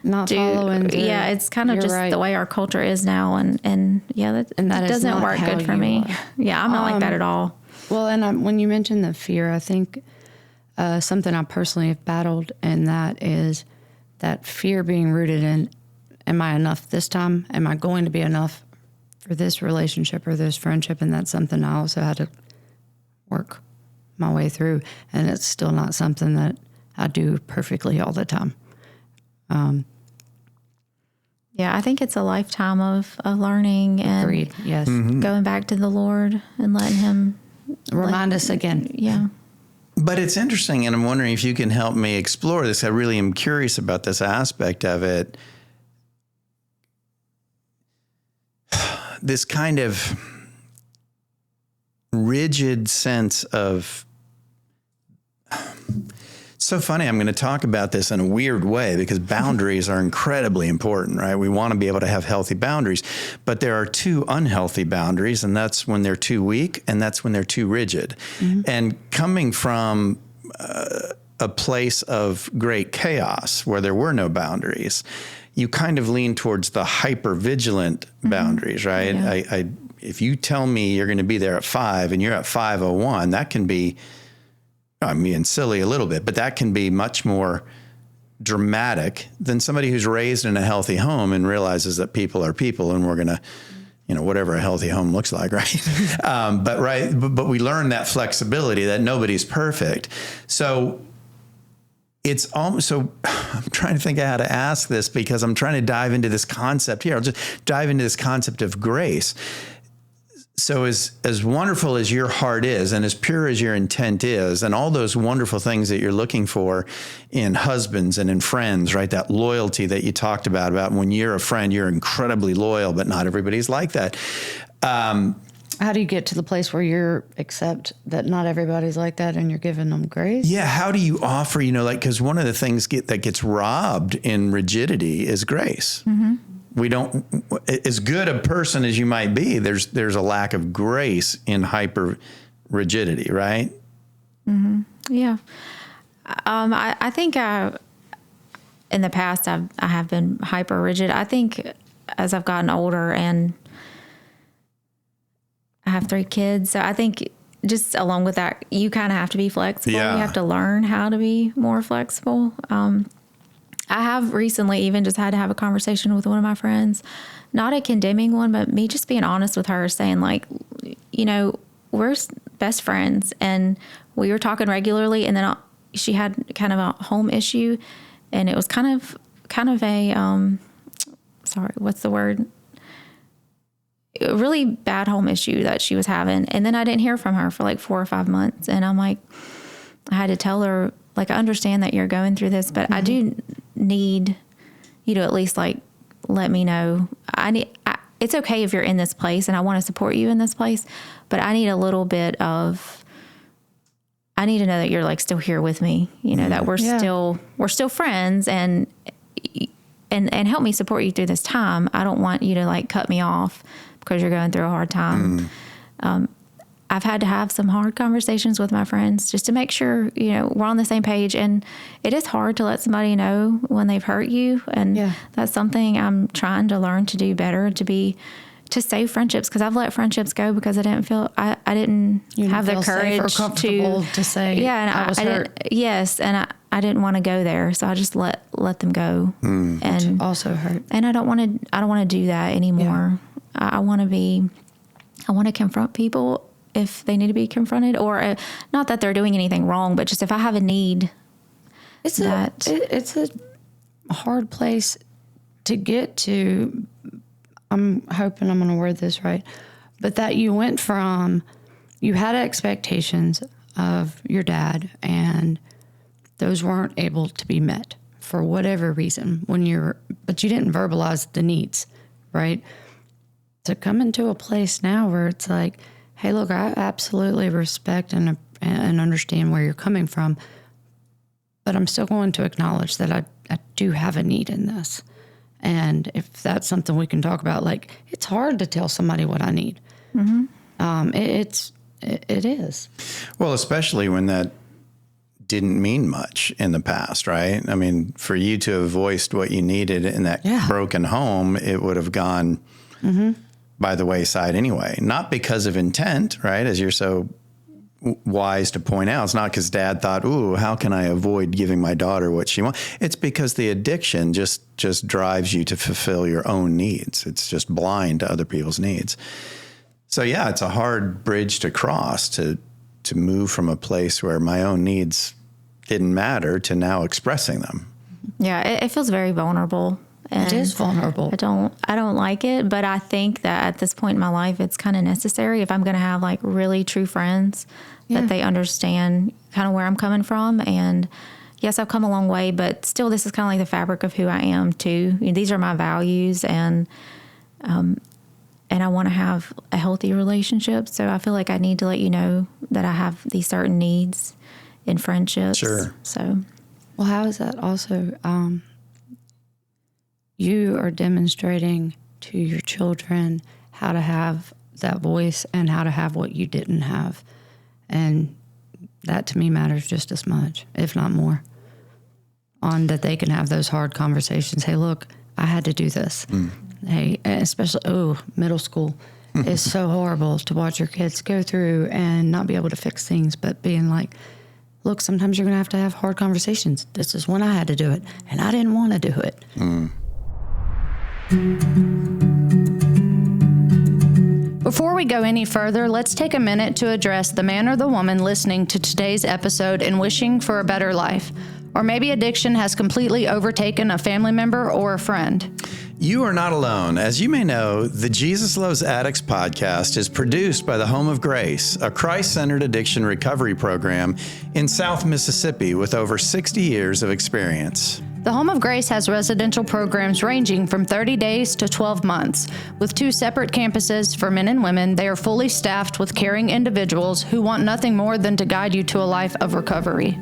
I: not following through.
A: Yeah, it's kind of just right. the way our culture is now. And yeah, that doesn't work good for me. Yeah, I'm not like that at all.
I: Well, and when you mentioned the fear, I think something I personally have battled, and that is that fear being rooted in, am I enough this time? Am I going to be enough for this relationship or this friendship? And that's something I also had to work my way through. And it's still not something that I do perfectly all the time.
A: Yeah, I think it's a lifetime of learning and
I: agreed. Yes.
H: Mm-hmm.
A: Going back to the Lord and letting him
I: remind us again.
A: Yeah.
H: But it's interesting, and I'm wondering if you can help me explore this. I really am curious about this aspect of it. This kind of rigid sense of, it's so funny, I'm going to talk about this in a weird way because boundaries are incredibly important, right? We want to be able to have healthy boundaries, but there are two unhealthy boundaries, and that's when they're too weak and that's when they're too rigid. Mm-hmm. And coming from a place of great chaos where there were no boundaries, you kind of lean towards the hyper-vigilant mm-hmm. boundaries, right? Yeah. If you tell me you're going to be there at 5 and you're at 5:01, that can be, I'm being silly a little bit, but that can be much more dramatic than somebody who's raised in a healthy home and realizes that people are people and we're going to, whatever a healthy home looks like, right? But we learn that flexibility that nobody's perfect. So it's almost, so I'm trying to think of how to ask this because I'm trying to dive into this concept here. I'll just dive into this concept of grace. So as wonderful as your heart is and as pure as your intent is and all those wonderful things that you're looking for in husbands and in friends, right? That loyalty that you talked about when you're a friend, you're incredibly loyal, but not everybody's like that.
I: How do you get to the place where you accept that not everybody's like that and you're giving them grace?
H: Yeah. How do you offer, because one of the things that gets robbed in rigidity is grace. Mm-hmm. We don't, as good a person as you might be, there's a lack of grace in hyper rigidity, right?
A: Mm-hmm. Yeah. I think in the past I have been hyper rigid. I think as I've gotten older and I have 3 kids, so I think just along with that, you kind of have to be flexible. Yeah. You have to learn how to be more flexible. I have recently even just had to have a conversation with one of my friends, not a condemning one, but me just being honest with her, saying like, we're best friends, and we were talking regularly, and then she had kind of a home issue, and it was kind of a, sorry, what's the word? A really bad home issue that she was having. And then I didn't hear from her for like 4 or 5 months. And I'm like, I had to tell her, like, I understand that you're going through this, but I do need you to at least like let me know. It's okay if you're in this place and I want to support you in this place, but I need a little bit of, I need to know that you're like still here with me, that we're still friends and help me support you through this time. I don't want you to like cut me off because you're going through a hard time. I've had to have some hard conversations with my friends just to make sure, we're on the same page. And it is hard to let somebody know when they've hurt you. And that's something I'm trying to learn to do better, to save friendships, because I've let friendships go because I didn't feel, I didn't have the courage
I: or comfortable to say,
A: and I was hurt. And I didn't want to go there. So I just let them go. And
I: which also hurt.
A: And I don't want to do that anymore. Yeah. I want to confront people if they need to be confronted, or not that they're doing anything wrong, but just if I have a need.
I: It's a hard place to get to. I'm hoping I'm going to word this right, but that you went from, you had expectations of your dad and those weren't able to be met for whatever reason but you didn't verbalize the needs, right? To come into a place now where it's like, hey, look, I absolutely respect and understand where you're coming from, but I'm still going to acknowledge that I do have a need in this. And if that's something we can talk about, like, it's hard to tell somebody what I need. Mm-hmm. It is.
H: Well, especially when that didn't mean much in the past, right? I mean, for you to have voiced what you needed in that broken home, it would have gone by the wayside anyway. Not because of intent, right? As you're so wise to point out, it's not because dad thought, ooh, how can I avoid giving my daughter what she wants? It's because the addiction just drives you to fulfill your own needs. It's just blind to other people's needs. So yeah, it's a hard bridge to cross to move from a place where my own needs didn't matter to now expressing them.
A: Yeah, it feels very vulnerable.
I: It is vulnerable.
A: I don't like it, but I think that at this point in my life, it's kind of necessary if I'm going to have like really true friends that they understand kind of where I'm coming from. And yes, I've come a long way, but still this is kind of like the fabric of who I am too. These are my values, and I want to have a healthy relationship. So I feel like I need to let you know that I have these certain needs in friendships.
H: Sure.
A: So,
I: well, how is that also, you are demonstrating to your children how to have that voice and how to have what you didn't have. And that to me matters just as much, if not more, on that they can have those hard conversations. Hey, look, I had to do this. Hey, especially, middle school is so horrible to watch your kids go through and not be able to fix things, but being like, look, sometimes you're going to have hard conversations. This is when I had to do it, and I didn't want to do it.
B: Before we go any further, let's take a minute to address the man or the woman listening to today's episode and wishing for a better life. Or maybe addiction has completely overtaken a family member or a friend.
H: You are not alone. As you may know, the Jesus Loves Addicts podcast is produced by the Home of Grace, a Christ-centered addiction recovery program in South Mississippi with over 60 years of experience.
B: The Home of Grace has residential programs ranging from 30 days to 12 months. With 2 separate campuses for men and women, they are fully staffed with caring individuals who want nothing more than to guide you to a life of recovery.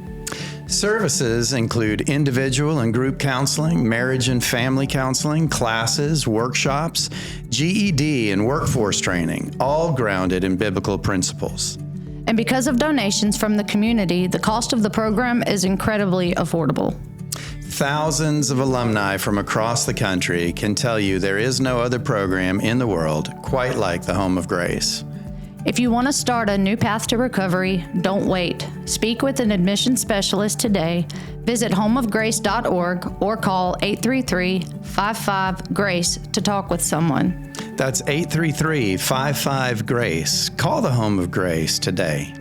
H: Services include individual and group counseling, marriage and family counseling, classes, workshops, GED, and workforce training, all grounded in biblical principles.
B: And because of donations from the community, the cost of the program is incredibly affordable.
H: Thousands of alumni from across the country can tell you there is no other program in the world quite like the Home of Grace.
B: If you want to start a new path to recovery, don't wait. Speak with an admission specialist today. Visit homeofgrace.org or call 833-55-GRACE to talk with someone.
H: That's 833-55-GRACE. Call the Home of Grace today.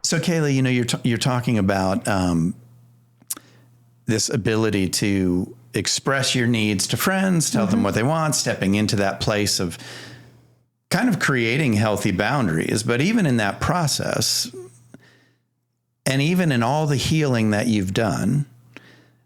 H: So, Kayla, you know, you're talking about this ability to express your needs to friends, tell them what they want, stepping into that place of kind of creating healthy boundaries. But even in that process, and even in all the healing that you've done,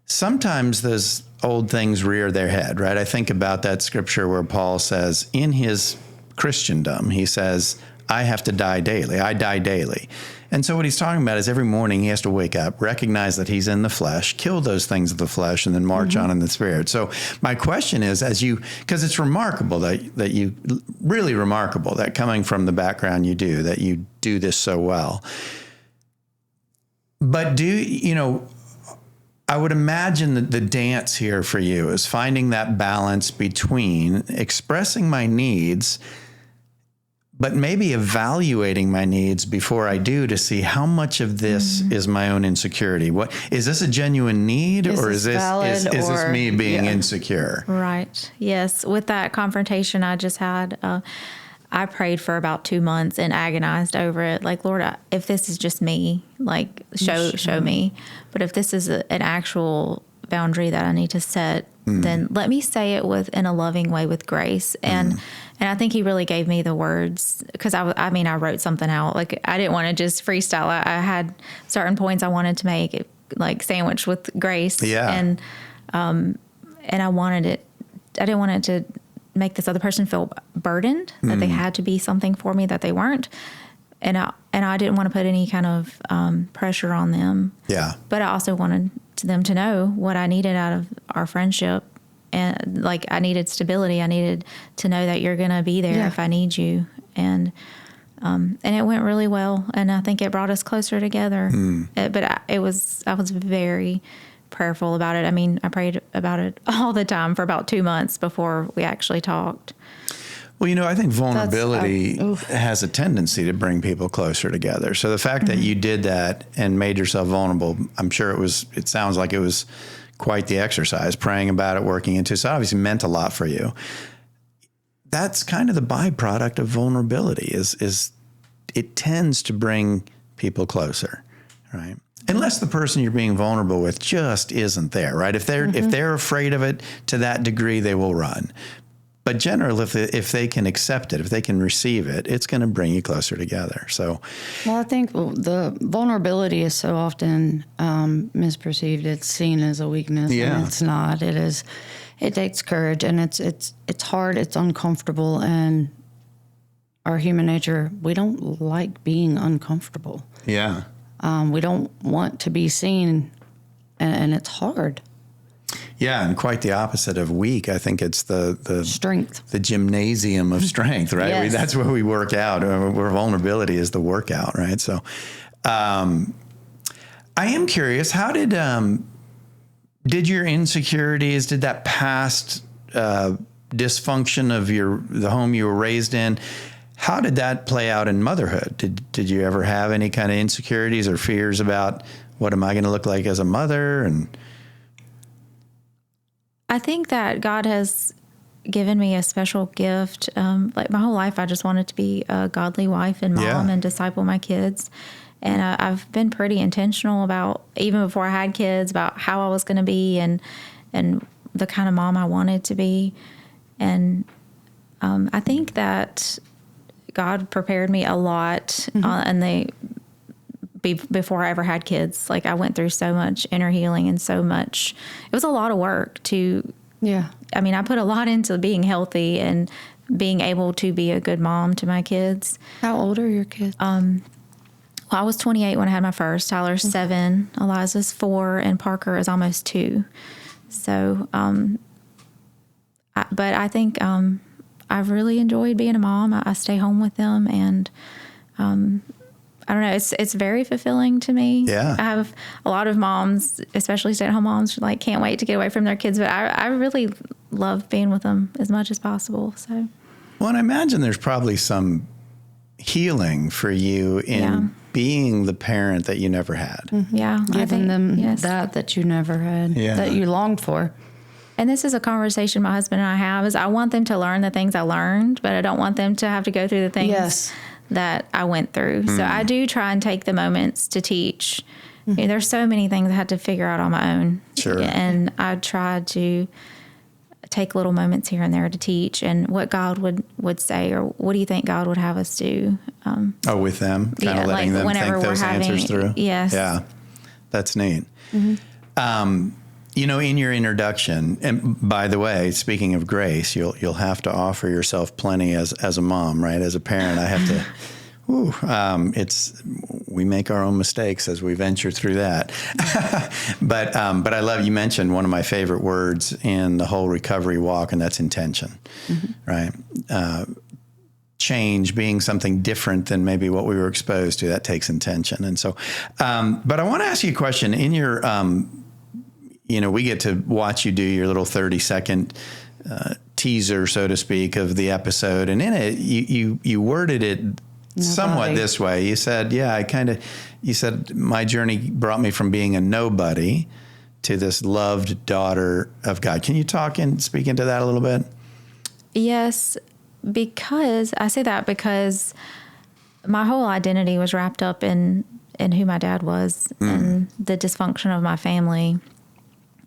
H: sometimes those old things rear their head, right? I think about that scripture where Paul says, in his Christendom, he says, I have to die daily. I die daily. And so what he's talking about is every morning he has to wake up, recognize that he's in the flesh, kill those things of the flesh, and then march on in the spirit. So my question is, because it's remarkable that you, really remarkable that coming from the background you do, that you do this so well. But I would imagine that the dance here for you is finding that balance between expressing my needs, but maybe evaluating my needs before I do to see how much of this is my own insecurity. What is this a genuine need, or is this me being insecure?
A: Right. Yes. With that confrontation I just had, I prayed for about 2 months and agonized over it. Like, Lord, if this is just me, like show me. But if this is an actual boundary that I need to set, then let me say it in a loving way with grace. And I think he really gave me the words, because I wrote something out. Like, I didn't want to just freestyle. I had certain points I wanted to make, like sandwiched with grace. Yeah. And I wanted it. I didn't want it to make this other person feel burdened, that they had to be something for me that they weren't. And I didn't want to put any kind of pressure on them. Yeah. But I also wanted them to know what I needed out of our friendship. And like, I needed stability. I needed to know that you're going to be there if I need you. And it went really well. And I think it brought us closer together. I was very prayerful about it. I mean, I prayed about it all the time for about 2 months before we actually talked.
H: Well, I think vulnerability has a tendency to bring people closer together. So the fact that you did that and made yourself vulnerable, I'm sure it sounds like it was quite the exercise, praying about it, working into it. So obviously meant a lot for you. That's kind of the byproduct of vulnerability is it tends to bring people closer, right? Unless the person you're being vulnerable with just isn't there, right? If they're afraid of it to that degree, they will run. But generally, if they can accept it, if they can receive it, it's going to bring you closer together. So,
I: well, I think the vulnerability is so often misperceived. It's seen as a weakness, and it's not. It is. It takes courage, and it's hard. It's uncomfortable, and our human nature, we don't like being uncomfortable. Yeah. We don't want to be seen, and it's hard.
H: Yeah, and quite the opposite of weak. I think it's the
I: strength,
H: the gymnasium of strength, right? Yes. That's where we work out. Where vulnerability is the workout, right? So, I am curious. How did your insecurities, did that past dysfunction of the home you were raised in, how did that play out in motherhood? Did you ever have any kind of insecurities or fears about what am I going to look like as a mother? And
A: I think that God has given me a special gift. Like my whole life, I just wanted to be a godly wife and mom and disciple my kids. And I've been pretty intentional about, even before I had kids, about how I was going to be and the kind of mom I wanted to be. And I think that God prepared me a lot before I ever had kids. Like, I went through so much inner healing and so much. It was a lot of work I mean, I put a lot into being healthy and being able to be a good mom to my kids.
I: How old are your kids?
A: Well, I was 28 when I had my first. Tyler's 7, Eliza's 4, and Parker is almost 2. So, but I think I've really enjoyed being a mom. I stay home with them, and I don't know, it's very fulfilling to me. Yeah. I have a lot of moms, especially stay-at-home moms, like can't wait to get away from their kids, but I really love being with them as much as possible. So,
H: well, and I imagine there's probably some healing for you in being the parent that you never had.
A: Yeah.
I: Giving them
A: yes.
I: that you never had,
H: Yeah.
I: that you longed for.
A: And this is a conversation my husband and I have, is I want them to learn the things I learned, but I don't want them to have to go through the things
I: Yes.
A: that I went through. So I do try and take the moments to teach. You know, there's so many things I had to figure out on my own.
H: Sure.
A: And I tried to take little moments here and there to teach and what God would say, or what do you think God would have us do?
H: With them, kind of letting them think those answers through.
A: Yes.
H: Yeah, that's neat. You know, in your introduction, and by the way, speaking of grace, you'll have to offer yourself plenty as a mom, right? As a parent, I have to. We make our own mistakes as we venture through that. But I love, you mentioned one of my favorite words in the whole recovery walk, and that's intention, right? Change being something different than maybe what we were exposed to, that takes intention. And so, but I want to ask you a question. In your, we get to watch you do your little 30-second teaser, so to speak, of the episode. And in it, you worded it somewhat this way. You said, you said, my journey brought me from being a nobody to this loved daughter of God. Can you talk and speak into that a little bit?
A: Yes, because I say that because my whole identity was wrapped up in who my dad was and the dysfunction of my family.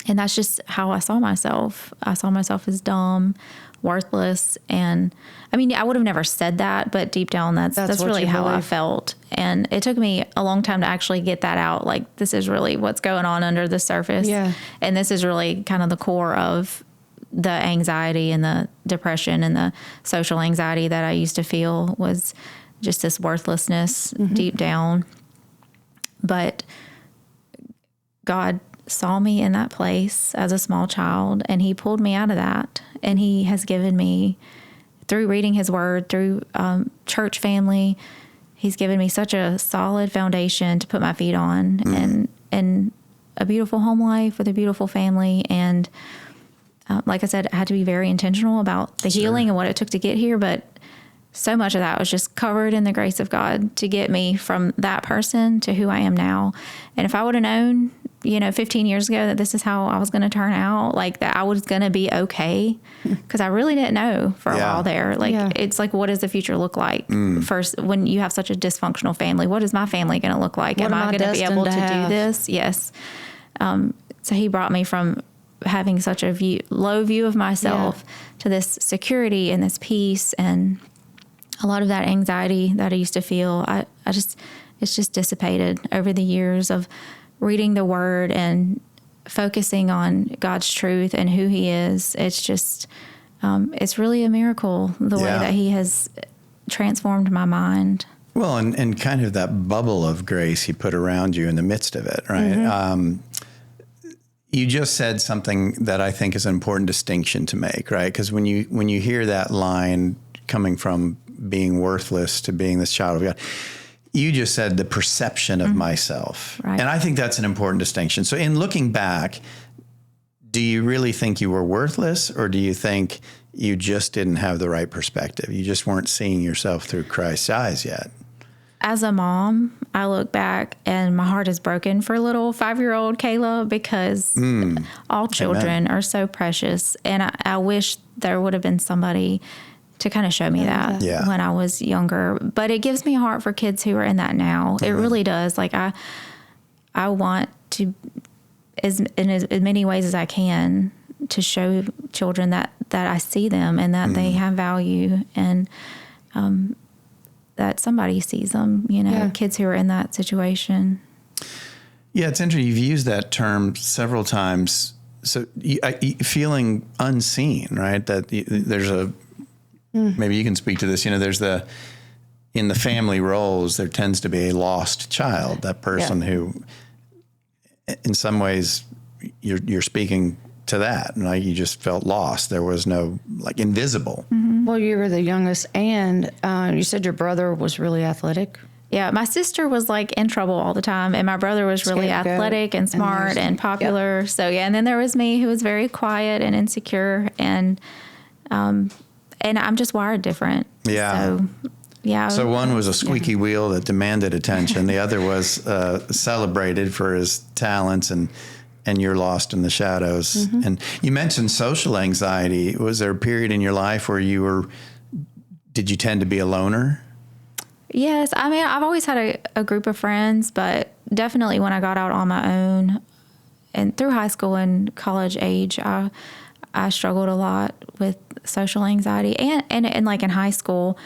A: And that's just how I saw myself. I saw myself as dumb, worthless. And I mean, I would have never said that, but deep down, that's really how I felt. And it took me a long time to actually get that out. Like, this is really what's going on under the surface. Yeah. And this is really kind of the core of the anxiety and the depression and the social anxiety that I used to feel, was just this worthlessness deep down. But God saw me in that place as a small child, and he pulled me out of that. And he has given me, through reading his word, through church family, he's given me such a solid foundation to put my feet on, and a beautiful home life with a beautiful family. And like I said, I had to be very intentional about the healing and what it took to get here. But so much of that was just covered in the grace of God to get me from that person to who I am now. And if I would have known, 15 years ago that this is how I was going to turn out, like that I was going to be okay, because I really didn't know for a while there. Like, it's like, what does the future look like? First, when you have such a dysfunctional family, what is my family going to look like? Am I going to be able to do this? Yes. So he brought me from having such a low view of myself to this security and this peace, and a lot of that anxiety that I used to feel, it's just dissipated over the years of reading the word and focusing on God's truth and who he is. It's just, it's really a miracle the way that he has transformed my mind.
H: Well, and kind of that bubble of grace he put around you in the midst of it, right? You just said something that I think is an important distinction to make, right? Because when you hear that line coming from being worthless to being this child of God, you just said the perception of myself. Right. And I think that's an important distinction. So in looking back, do you really think you were worthless, or do you think you just didn't have the right perspective? You just weren't seeing yourself through Christ's eyes yet?
A: As a mom, I look back and my heart is broken for little 5-year-old Kayla, because all children are so precious. And I wish there would have been somebody to kind of show me that when I was younger. But it gives me a heart for kids who are in that now. It really does. Like, I want to, in as many ways as I can, to show children that I see them and that they have value, and that somebody sees them, kids who are in that situation.
H: Yeah, it's interesting. You've used that term several times. So feeling unseen, right? That there's a, maybe you can speak to this, there's in the family roles, there tends to be a lost child, that person who, in some ways, you're speaking to that, and like you just felt lost. There was no, like, invisible.
I: Well, you were the youngest, and you said your brother was really athletic.
A: Yeah, my sister was like in trouble all the time, and my brother was really athletic and smart and popular. So and then there was me, who was very quiet and insecure, and I'm just wired different.
H: Yeah.
A: So Yeah.
H: So one was a squeaky wheel that demanded attention. The other was celebrated for his talents, and you're lost in the shadows. And you mentioned social anxiety. Was there a period in your life where did you tend to be a loner?
A: Yes. I mean, I've always had a group of friends, but definitely when I got out on my own and through high school and college age, I struggled a lot with social anxiety. And like in high school,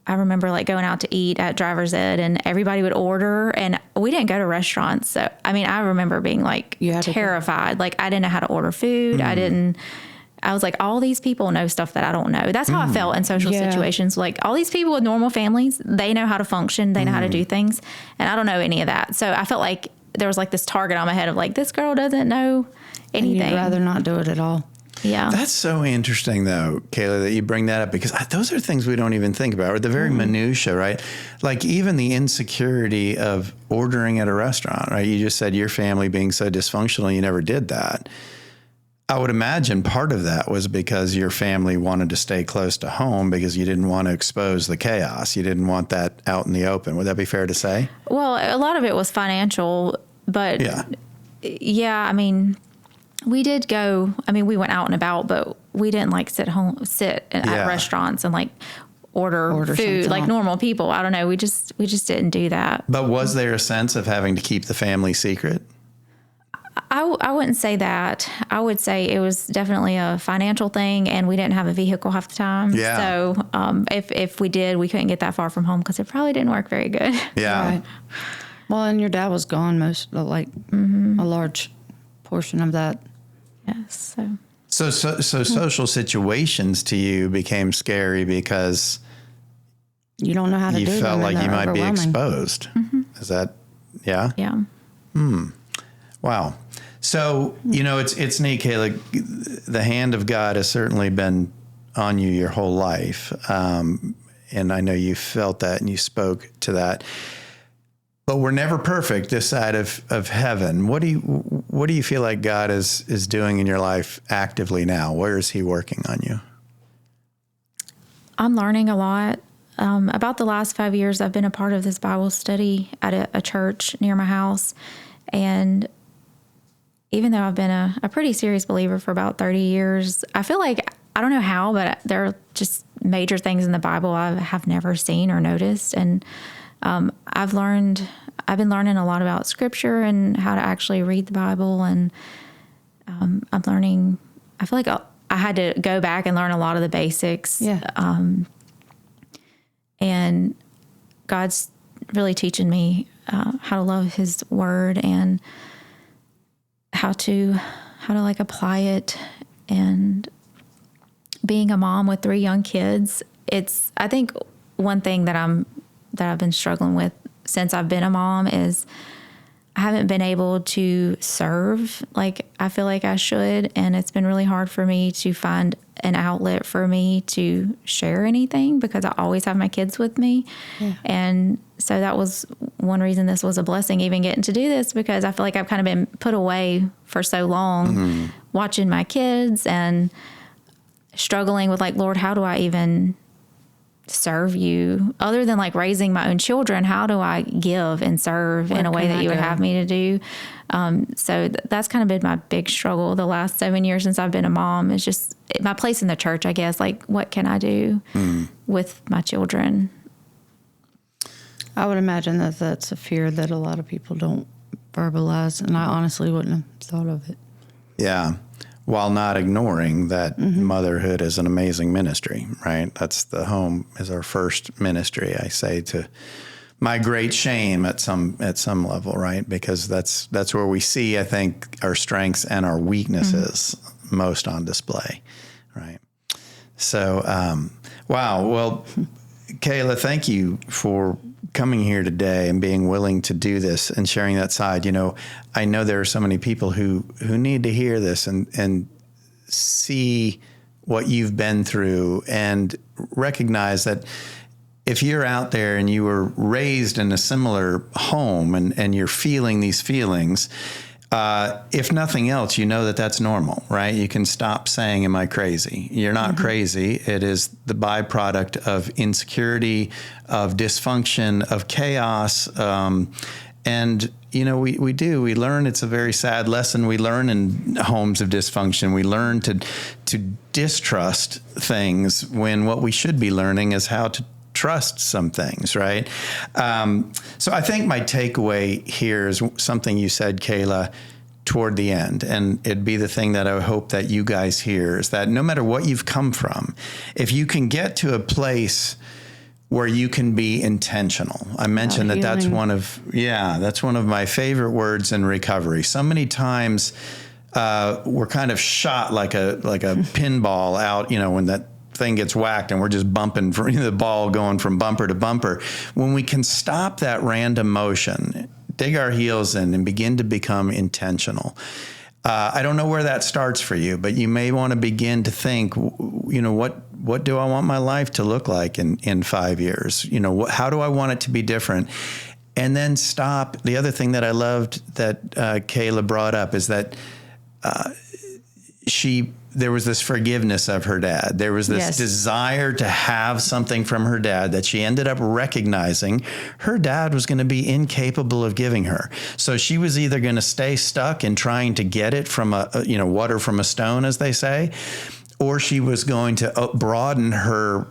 A: I remember like going out to eat at driver's ed and everybody would order and we didn't go to restaurants. So, I mean, I remember being like terrified. Like I didn't know how to order food. I was like, all these people know stuff that I don't know. That's how I felt in social situations. Like all these people with normal families, they know how to function. They know how to do things. And I don't know any of that. So I felt like there was like this target on my head of like, this girl doesn't know anything.
I: And you'd rather not do it at all.
A: Yeah.
H: That's so interesting, though, Kayla, that you bring that up, because those are things we don't even think about, or the very minutia, right? Like even the insecurity of ordering at a restaurant, right? You just said your family being so dysfunctional, you never did that. I would imagine part of that was because your family wanted to stay close to home because you didn't want to expose the chaos. You didn't want that out in the open. Would that be fair to say?
A: Well, a lot of it was financial, but yeah, I mean, we did go, I mean, we went out and about, but we didn't like sit at restaurants and like order food like normal people. I don't know. We just didn't do that.
H: But was there a sense of having to keep the family secret?
A: I wouldn't say that. I would say it was definitely a financial thing, and we didn't have a vehicle half the time.
H: Yeah.
A: So if we did, we couldn't get that far from home because it probably didn't work very good.
H: Yeah.
I: Right. Well, and your dad was gone most, like a large portion of that.
A: Yes.
H: So social situations to you became scary because
I: you don't know how to do them.
H: You felt like you might be exposed. Is that, yeah?
A: Yeah.
H: Wow. So, it's neat, Kayla. The hand of God has certainly been on you your whole life. And I know you felt that and you spoke to that. But we're never perfect this side of heaven. What do you feel like God is doing in your life actively now? Where is he working on you?
A: I'm learning a lot. About the last 5 years, I've been a part of this Bible study at a church near my house. And even though I've been a pretty serious believer for about 30 years, I feel like, I don't know how, but there are just major things in the Bible I have never seen or noticed. And I've been learning a lot about scripture and how to actually read the Bible. And I'm learning, I feel like I had to go back and learn a lot of the basics.
I: Yeah.
A: And God's really teaching me how to love his word and how to like apply it. And being a mom with 3 young kids, I think one thing that I've been struggling with since I've been a mom is I haven't been able to serve like I feel like I should. And it's been really hard for me to find an outlet for me to share anything because I always have my kids with me. Yeah. And so that was one reason this was a blessing, even getting to do this, because I feel like I've kind of been put away for so long watching my kids and struggling with like, Lord, how do I even serve you other than like raising my own children? How do I give and serve in a way that you would have me to do? So that's kind of been my big struggle the last 7 years since I've been a mom. Is just my place in the church, I guess. Like, what can I do with my children?
I: I would imagine that that's a fear that a lot of people don't verbalize, and I honestly wouldn't have thought of it.
H: Yeah. While not ignoring that motherhood is an amazing ministry, right? That's the home is our first ministry, I say, to my great shame at some level, right? Because that's where we see, I think, our strengths and our weaknesses most on display, right? So, wow. Well, Kayla, thank you for coming here today and being willing to do this and sharing that side. I know there are so many people who need to hear this and see what you've been through and recognize that if you're out there and you were raised in a similar home and you're feeling these feelings, if nothing else, you know that that's normal, right? You can stop saying, am I crazy? You're not crazy. It is the byproduct of insecurity, of dysfunction, of chaos. And, you know, we learn, it's a very sad lesson. We learn in homes of dysfunction. We learn to distrust things when what we should be learning is how to trust some things, right? So I think my takeaway here is something you said, Kayla, toward the end, and it'd be the thing that I hope that you guys hear, is that no matter what you've come from, if you can get to a place where you can be intentional. I mentioned that's one of my favorite words in recovery. So many times we're kind of shot like a pinball out, you know, when that thing gets whacked and we're just bumping the ball going from bumper to bumper. When we can stop that random motion, dig our heels in and begin to become intentional. I don't know where that starts for you, but you may want to begin to think, you know, what do I want my life to look like in 5 years? You know, how do I want it to be different? And then stop. The other thing that I loved that Kayla brought up is that there was this forgiveness of her dad. There was this desire to have something from her dad that she ended up recognizing her dad was going to be incapable of giving her. So she was either going to stay stuck in trying to get it from water from a stone, as they say, or she was going to broaden her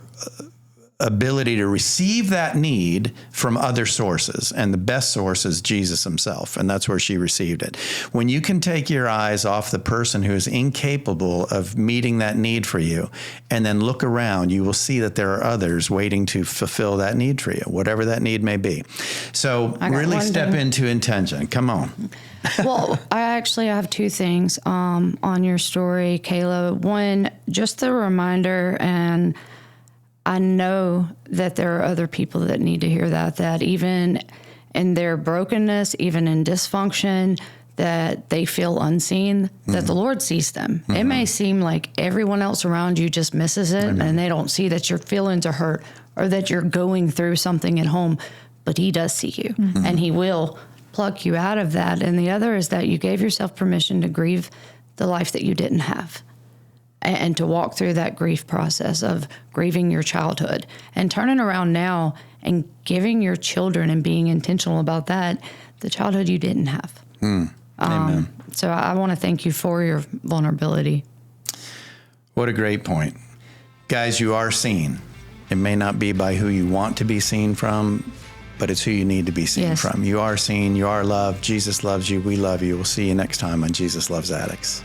H: ability to receive that need from other sources. And the best source is Jesus himself. And that's where she received it. When you can take your eyes off the person who is incapable of meeting that need for you, and then look around, you will see that there are others waiting to fulfill that need for you, whatever that need may be. So really step into intention. Come on.
I: Well, I have two things on your story, Kayla. One, just the reminder, and I know that there are other people that need to hear that even in their brokenness, even in dysfunction, that they feel unseen, that the Lord sees them. It may seem like everyone else around you just misses it and they don't see that your feelings are hurt or that you're going through something at home, but he does see you and he will pluck you out of that. And the other is that you gave yourself permission to grieve the life that you didn't have, and to walk through that grief process of grieving your childhood and turning around now and giving your children and being intentional about that, the childhood you didn't have.
H: Amen.
I: So I want to thank you for your vulnerability.
H: What a great point. Guys, you are seen. It may not be by who you want to be seen from, but it's who you need to be seen from. You are seen. You are loved. Jesus loves you. We love you. We'll see you next time on Jesus Loves Addicts.